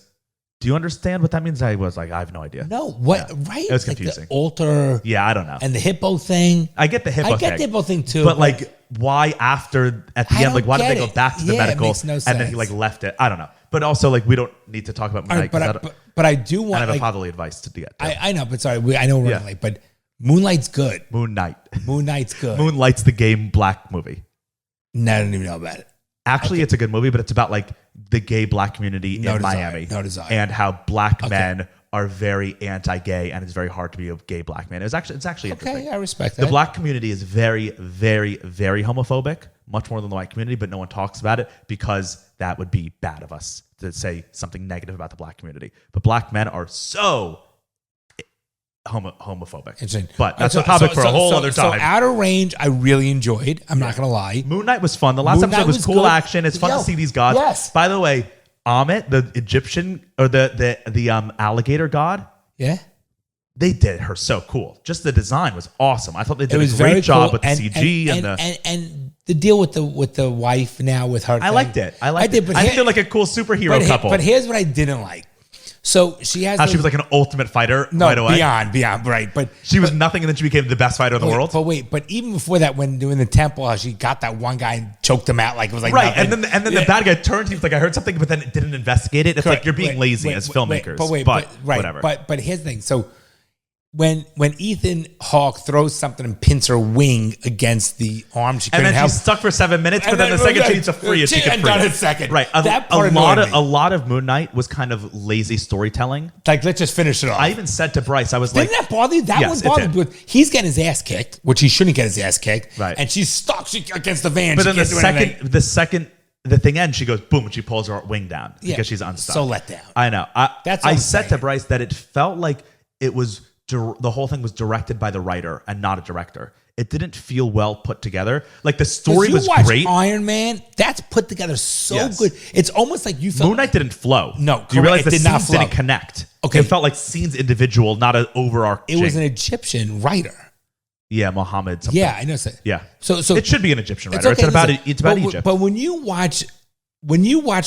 "Do you understand what that means?" I was like, "I have no idea." No, what? Yeah. Right? It was confusing. Like the altar. Yeah, I don't know. And the hippo thing. I get the hippo thing. I get the hippo thing too. But like, why after at the end? Like, why did they go back to the medical? It makes no sense. And then he like left it. I don't know. But also, like, we don't need to talk about Moonlight. Right, but I do want. I have a fatherly advice to get. I know, but sorry, I know we're running late, but Moonlight's good. Moonlight's good. Moonlight's the gay black movie. No, I don't even know about it. Actually, it's a good movie, but it's about like the gay black community in Miami. And how black men are very anti-gay, and it's very hard to be a gay black man. It's actually interesting. Okay, I respect that. The black community is very, very, very homophobic, much more than the white community, but no one talks about it because that would be bad of us to say something negative about the black community. But black men are so homophobic. But that's a topic for a whole other time. So Outer Range, I really enjoyed. I'm not going to lie. Moon Knight was fun. The last episode was cool action. It's fun to see these gods. Yes. By the way, Amit, the Egyptian or the alligator god. Yeah. They did her so cool. Just the design was awesome. I thought they did a great job with the CG and the deal with the wife now with her. I liked it. I think they're like a cool superhero couple. But here's what I didn't like. So she has. How she was like an ultimate fighter right away. Beyond, right? But she was nothing, and then she became the best fighter in the world. But even before that, when doing the temple, how she got that one guy and choked him out like it was like right. Nothing. And then the bad guy turned. He was like, I heard something, but then it didn't investigate it. It's like you're being lazy as filmmakers. But whatever. But here's the thing. So when Ethan Hawke throws something and pins her wing against the arm, she couldn't help. And then she's stuck for 7 minutes, but then the second she needs to free it, she can free it. Second. Right. A lot of Moon Knight was kind of lazy storytelling. Like, let's just finish it off. I even said to Bryce, I was like... Didn't that bother you? That one bothered me. He's getting his ass kicked, which he shouldn't get his ass kicked. Right. And she's stuck against the van. But then the thing ends, she goes, boom, and she pulls her wing down because she's unstuck. So let down. I know. I said to Bryce that it felt like it was... the whole thing was directed by the writer and not a director. It didn't feel well put together. Like the story was great. Iron Man, that's put together so good. It's almost like you felt Moon Knight didn't flow. No, you realize the scenes didn't connect. Okay, it felt like scenes individual, not an overarching. It was an Egyptian writer. Yeah, Muhammad. Something. Yeah, I know. Yeah. So it should be an Egyptian writer. It's about Egypt. But when you watch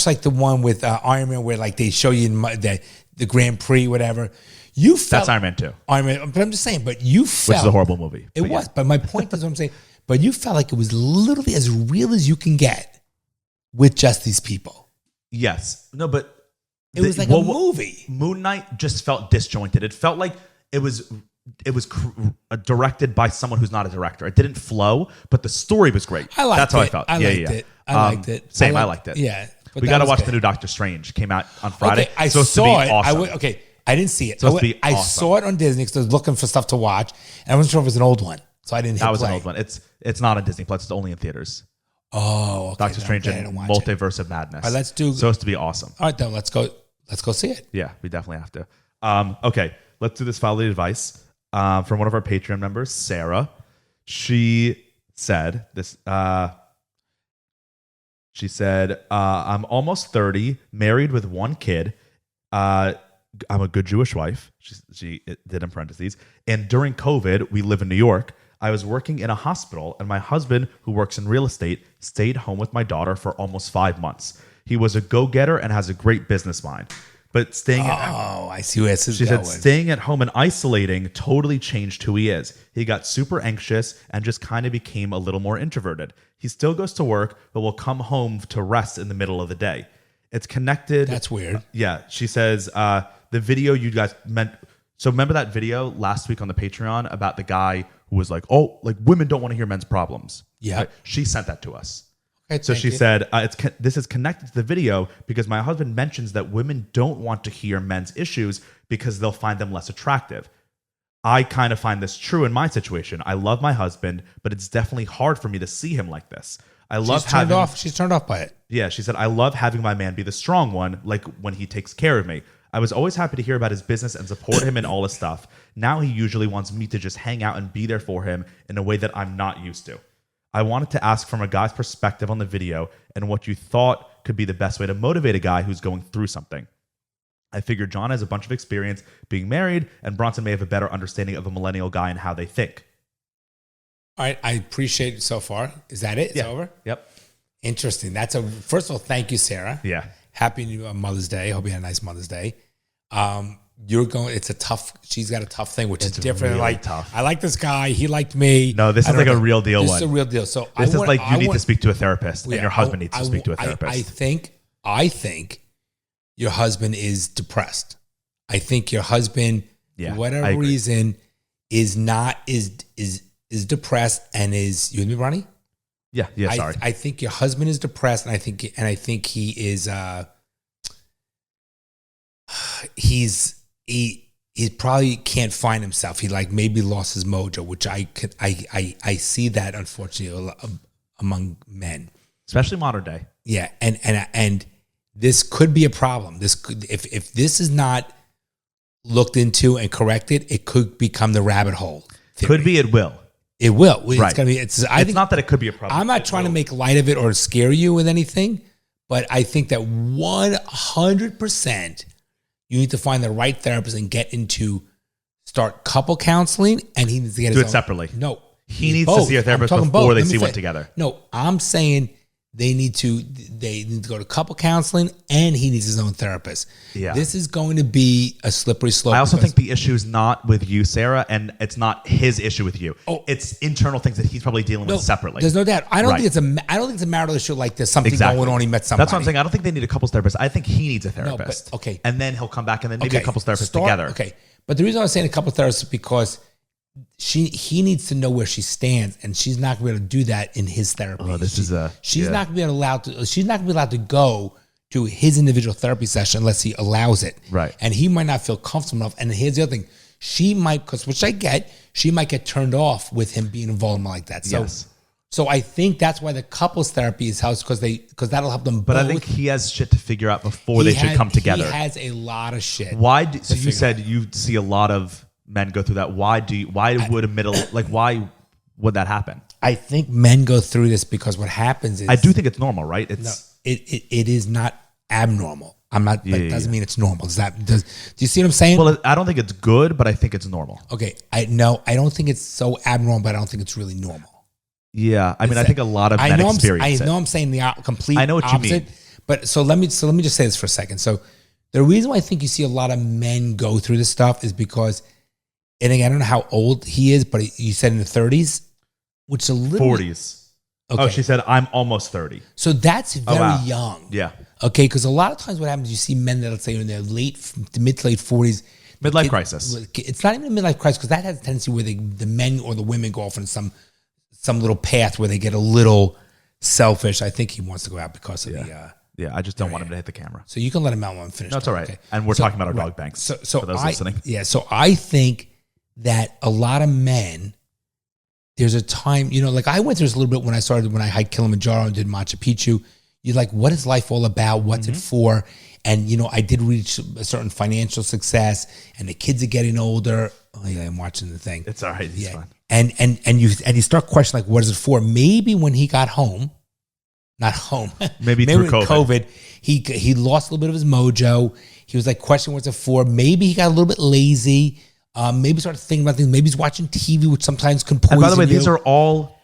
like the one with Iron Man, where like they show you the Grand Prix, whatever. You felt that's Iron Man 2. Iron Man, but I'm just saying. But you felt, which is a horrible movie. It was. But my point is, what I'm saying. But you felt like it was literally as real as you can get with just these people. Yes. No, but it was like a movie. Moon Knight just felt disjointed. It felt like it was directed by someone who's not a director. It didn't flow, but the story was great. That's how I felt. I liked it. I liked it. Same. I liked it. Yeah. We got to watch the new Doctor Strange. Came out on Friday. Okay, I saw it. Awesome. I didn't see it. I saw it on Disney because I was looking for stuff to watch, and I wasn't sure if it was an old one, so I didn't hit play. That was an old one. It's not on Disney Plus. It's only in theaters. Oh, okay. Doctor Strange and Multiverse of Madness. All right, let's do. It's supposed to be awesome. All right, then let's go see it. Yeah, we definitely have to. Okay, let's do this fatherly advice from one of our Patreon members, Sarah. She said this. She said, "I'm almost 30, married with one kid. I'm a good Jewish wife." She did in parentheses. "And during COVID, we live in New York. I was working in a hospital, and my husband, who works in real estate, stayed home with my daughter for almost 5 months. He was a go-getter and has a great business mind. But staying I see where this is She going. said, staying at home and isolating totally changed who he is. He got super anxious and just kind of became a little more introverted. He still goes to work, but will come home to rest in the middle of the day. It's connected." That's weird. Yeah. She says, the video you guys meant. So remember that video last week on the Patreon about the guy who was like, "Oh, like women don't want to hear men's problems." Yeah. Right? She sent that to us. Okay, so she said, this is connected to the video because my husband mentions that women don't want to hear men's issues because they'll find them less attractive. I kind of find this true in my situation. I love my husband, but it's definitely hard for me to see him like this. She's turned off by it. Yeah, she said, I love having my man be the strong one, like when he takes care of me. I was always happy to hear about his business and support him in all his stuff. Now he usually wants me to just hang out and be there for him in a way that I'm not used to. I wanted to ask from a guy's perspective on the video and what you thought could be the best way to motivate a guy who's going through something. I figured John has a bunch of experience being married, and Bronson may have a better understanding of a millennial guy and how they think. All right, I appreciate it so far. Is that it? It's over? Yep. Interesting. First of all, thank you, Sarah. Yeah. Happy Mother's Day. Hope you had a nice Mother's Day. She's got a tough thing, which is different. Really like tough. I like this guy. He liked me. No, this is like a real deal. This is a real deal. So this is like you need to speak to a therapist, and your husband needs to speak to a therapist. I think your husband is depressed. I think your husband, for whatever reason, is depressed and is. You with me, Ronnie? Yeah. Sorry. I think your husband is depressed, and I think he is. He probably can't find himself. He like maybe lost his mojo, which I see that unfortunately among men, especially modern day. Yeah, and this could be a problem. This could, if this is not looked into and corrected, it could become the rabbit hole theory. Could be, it will. It will. It's right. gonna be. It's not that it could be a problem. I'm not trying to make light of it or scare you with anything, but I think that 100% you need to find the right therapist and start couple counseling, and he needs to get do it separately. No, he needs to see a therapist before they see one together. No, I'm saying they need to go to couple counseling, and he needs his own therapist. Yeah. This is going to be a slippery slope. I also think the issue is not with you, Sarah, and it's not his issue with you. Oh, it's internal things that he's probably dealing with separately. There's no doubt. I don't think it's a marital issue like there's something going on. He met somebody. That's what I'm saying. I don't think they need a couples therapist. I think he needs a therapist. No, but, okay. And then he'll come back, and then maybe a couples therapist together. Okay. But the reason I was saying a couple therapist is because he needs to know where she stands, and she's not going to be able to do that in his therapy. Oh, she's not going to be allowed to. She's not going to be allowed to go to his individual therapy session unless he allows it. Right. And he might not feel comfortable enough. And here's the other thing: she might get turned off with him being involved in like that. So, yes. So I think that's why the couples therapy is housed because that'll help them both. But I think he has shit to figure out before they should come together. He has a lot of shit. So you said you see a lot of men go through that. Why would that happen? I think men go through this because what happens is I do think it's normal, right? It is not abnormal. I'm not doesn't mean it's normal. Do you see what I'm saying? Well, I don't think it's good, but I think it's normal. Okay. I don't think it's so abnormal, but I don't think it's really normal. Yeah. I mean, I think a lot of men experience it. I know I'm saying the complete I know what opposite, you mean. But so let me just say this for a second. So the reason why I think you see a lot of men go through this stuff is because, and again, I don't know how old he is, but you said in the 30s, which is a little 40s. Okay. Oh, she said, I'm almost 30. So that's very young. Yeah. Okay, because a lot of times what happens, you see men that, let's say, in their mid to late 40s. Midlife crisis. It's not even a midlife crisis because that has a tendency where the men or the women go off in some little path where they get a little selfish. I think he wants to go out because of the... Yeah, I just don't want him to hit the camera. So you can let him out when I'm finished. No, it's all right. Okay. And we're talking about our dog banks for those listening. Yeah, so I think that a lot of men, there's a time, like I went through this a little bit when I hiked Kilimanjaro and did Machu Picchu. You're like, what is life all about? What's it for? And, I did reach a certain financial success and the kids are getting older. Oh yeah, I'm watching the thing. It's all right. It's fine. And you start questioning, like, what is it for? Maybe when he got home, not home. Maybe through COVID. He lost a little bit of his mojo. He was like questioning what's it for. Maybe he got a little bit lazy. Maybe started thinking about things. Maybe he's watching TV, which sometimes can poison you. And by the way, these are all,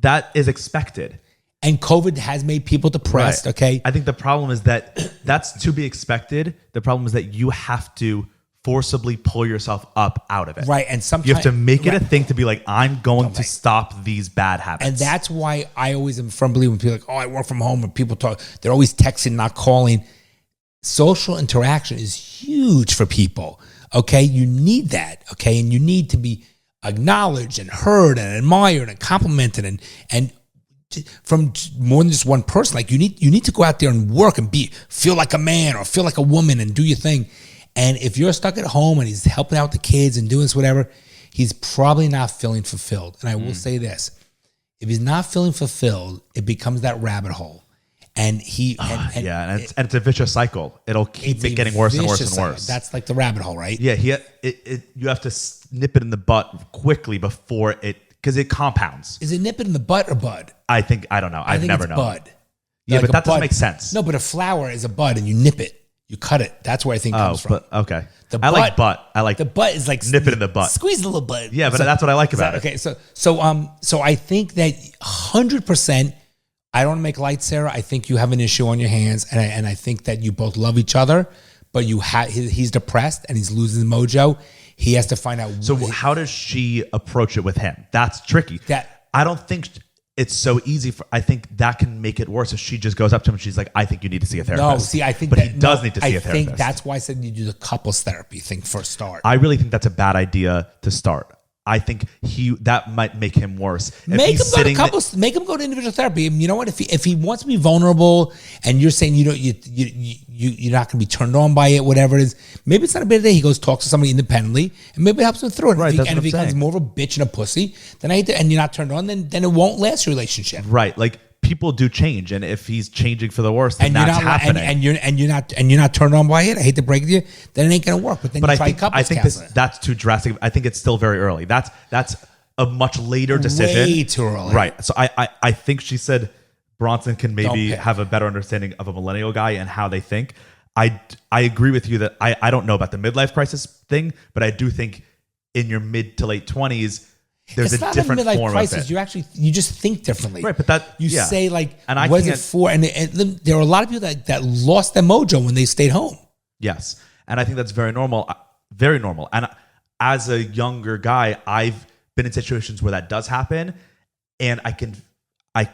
that is expected. And COVID has made people depressed, okay? I think the problem is that that's to be expected. The problem is that you have to forcibly pull yourself up out of it. Right. And sometimes you have to make it a thing to be like, I'm going to stop these bad habits. And that's why I always am a firm believer when people are like, oh, I work from home, and people talk, they're always texting, not calling. Social interaction is huge for people. Okay. You need that. Okay. And you need to be acknowledged and heard and admired and complimented and from more than just one person. Like you need to go out there and work and feel like a man or feel like a woman and do your thing. And if you're stuck at home and he's helping out the kids and doing this, whatever, he's probably not feeling fulfilled. And I will say this, if he's not feeling fulfilled, it becomes that rabbit hole. And it's a vicious cycle. It'll keep it getting worse and worse and worse. Cycle. That's like the rabbit hole, right? Yeah, you have to nip it in the butt quickly before because it compounds. Is it nip it in the butt or bud? I don't know. I've never known. Bud. Yeah, but that doesn't make sense. No, but a flower is a bud and you nip it. You cut it. That's where I think it comes from. But okay. I like butt. I like the butt is like nip it in the butt. Squeeze a little butt. Yeah, but that's what I like about it. Okay, so I think that 100%. I don't want to make light, Sarah. I think you have an issue on your hands, and I think that you both love each other, but he's depressed and he's losing his mojo. He has to find out. So how does she approach it with him? That's tricky. I don't think it's so easy. I think that can make it worse if she just goes up to him and she's like, I think you need to see a therapist. No, see, I think he does need to see a therapist. I think that's why I said you do the couples therapy thing for a start. I really think that's a bad idea to start. I think that might make him worse. Make him go to individual therapy. You know what? If he wants to be vulnerable, and you're saying you're not going to be turned on by it, whatever it is, maybe it's not a bad idea. He goes talks to somebody independently, and maybe it helps him through it. Right, if he becomes more of a bitch and a pussy, then and you're not turned on, then it won't last your relationship. Right, like people do change, and if he's changing for the worse, then that's happening. And you're not turned on by it. I hate to break it to you, then it ain't going to work. But then you try couples counseling. That's too drastic. I think it's still very early. That's a much later decision. Way too early. Right. So I think she said Bronson can maybe have a better understanding of a millennial guy and how they think. I agree with you that I don't know about the midlife crisis thing, but I do think in your mid to late 20s, there's a different form crisis. Of it. You just think differently. Right, but say like, and what is it for? And there are a lot of people that lost their mojo when they stayed home. Yes, and I think that's very normal. Very normal. And as a younger guy, I've been in situations where that does happen, and I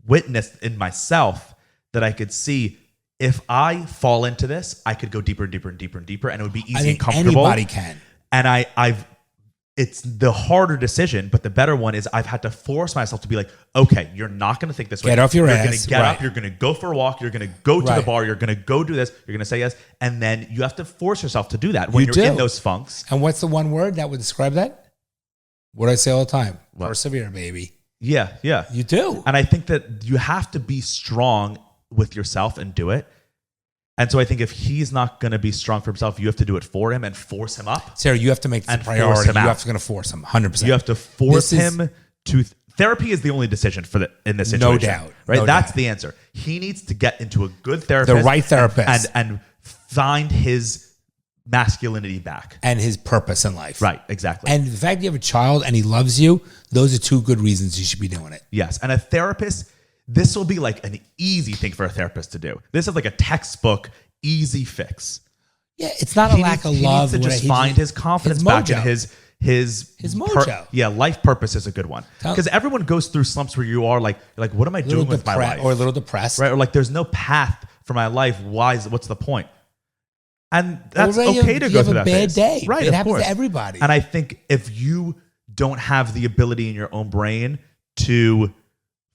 witnessed in myself that I could see if I fall into this, I could go deeper and deeper and deeper and deeper, and it would be easy and comfortable. Anybody can. And it's the harder decision, but the better one is I've had to force myself to be like, okay, you're not going to think this way. Get off your ass. You're going to get up. You're going to go for a walk. You're going to go to the bar. You're going to go do this. You're going to say yes. And then you have to force yourself to do that when you're in those funks. And what's the one word that would describe that? What I say all the time. What? Persevere, baby. Yeah, yeah. You do. And I think that you have to be strong with yourself and do it. And so I think if he's not going to be strong for himself, you have to do it for him and force him up. Sarah, you have to make this a priority. You have to force him 100%. You have to force him to. Therapy is the only decision in this situation. No doubt. Right? That's the answer. He needs to get into a good therapist. The right therapist. And find his masculinity back. And his purpose in life. Right, exactly. And the fact that you have a child and he loves you, those are two good reasons you should be doing it. Yes. And a therapist, this will be like an easy thing for a therapist to do. This is like a textbook, easy fix. Yeah, it's not a lack of love. He needs to just find his confidence back in his mojo. Life purpose is a good one. Because everyone goes through slumps where you are like, what am I doing with my life? Or a little depressed. Right? Or like, there's no path for my life. What's the point? And that's okay to go through that phase. You have a bad day. Right, it happens to everybody. And I think if you don't have the ability in your own brain to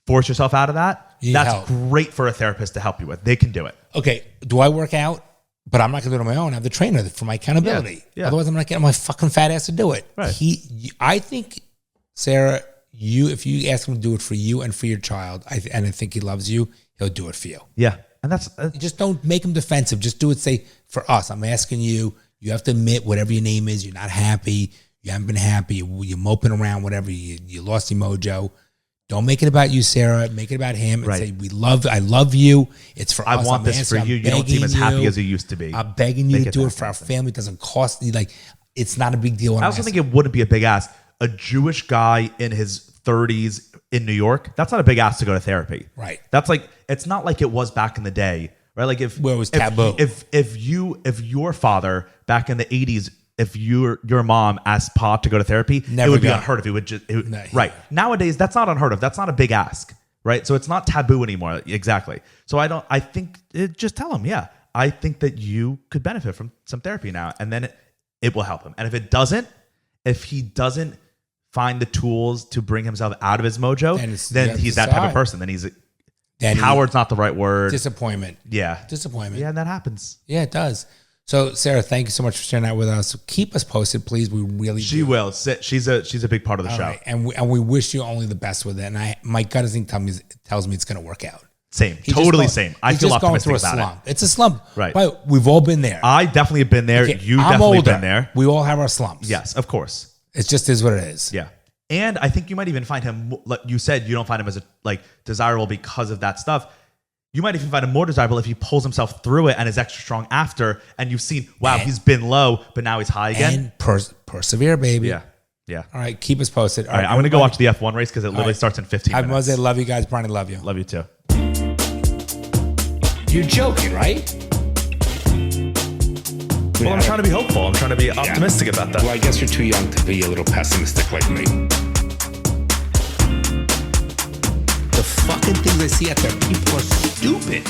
force yourself out of that, that's great for a therapist to help you with. They can do it. Okay, do I work out? But I'm not going to do it on my own. I have the trainer for my accountability. Yeah. Otherwise, I'm not getting my fucking fat ass to do it. Right. I think, Sarah, if you ask him to do it for you and for your child, and I think he loves you, he'll do it for you. Yeah. And that's just don't make him defensive. Just do it. Say, for us, I'm asking you. You have to admit whatever your name is. You're not happy. You haven't been happy. You're moping around. Whatever. You lost your mojo. Don't make it about you, Sarah. Make it about him and say, I love you. It's for us. I want this for you. You don't seem as happy as you used to be. I'm begging you to do it for our family. It doesn't cost you. Like, it's not a big deal. I also think it wouldn't be a big ask. A Jewish guy in his 30s in New York, that's not a big ask to go to therapy. Right. That's like, it's not like it was back in the day, right? Like where it was taboo. If your father back in the 80s, if your mom asked Pa to go to therapy, it would be unheard of. It would just right. Nowadays, that's not unheard of. That's not a big ask, right? So it's not taboo anymore. Exactly. So I think just tell him, yeah, I think that you could benefit from some therapy now, and then it will help him. And if he doesn't find the tools to bring himself out of his mojo, then he's that type of person. Then coward's not the right word. Disappointment. Yeah. Disappointment. Yeah, and that happens. Yeah, it does. So, Sarah, thank you so much for sharing that with us. Keep us posted, please. We really She will. She's a big part of the show. Right. And we wish you only the best with it. And my gut instinct tells me it's going to work out. Same. Totally same. I feel optimistic about slump. It's a slump. Right. But we've all been there. I definitely have been there. Okay, You definitely been there. We all have our slumps. Yes, of course. It just is what it is. Yeah. And I think you might even find him, like you said, you don't find him as desirable because of that stuff. You might even find him more desirable if he pulls himself through it and is extra strong after. And you've seen, he's been low, but now he's high again. And persevere, baby. Yeah. Yeah. All right. Keep us posted. All right. I'm going to go watch the F1 race because it literally starts in 15 minutes. I must say, love you guys. Bronnie, love you. Love you too. You're joking, right? Well, I'm trying to be hopeful. I'm trying to be optimistic about that. Well, I guess you're too young to be a little pessimistic like me. The fucking things I see out there, people are stupid.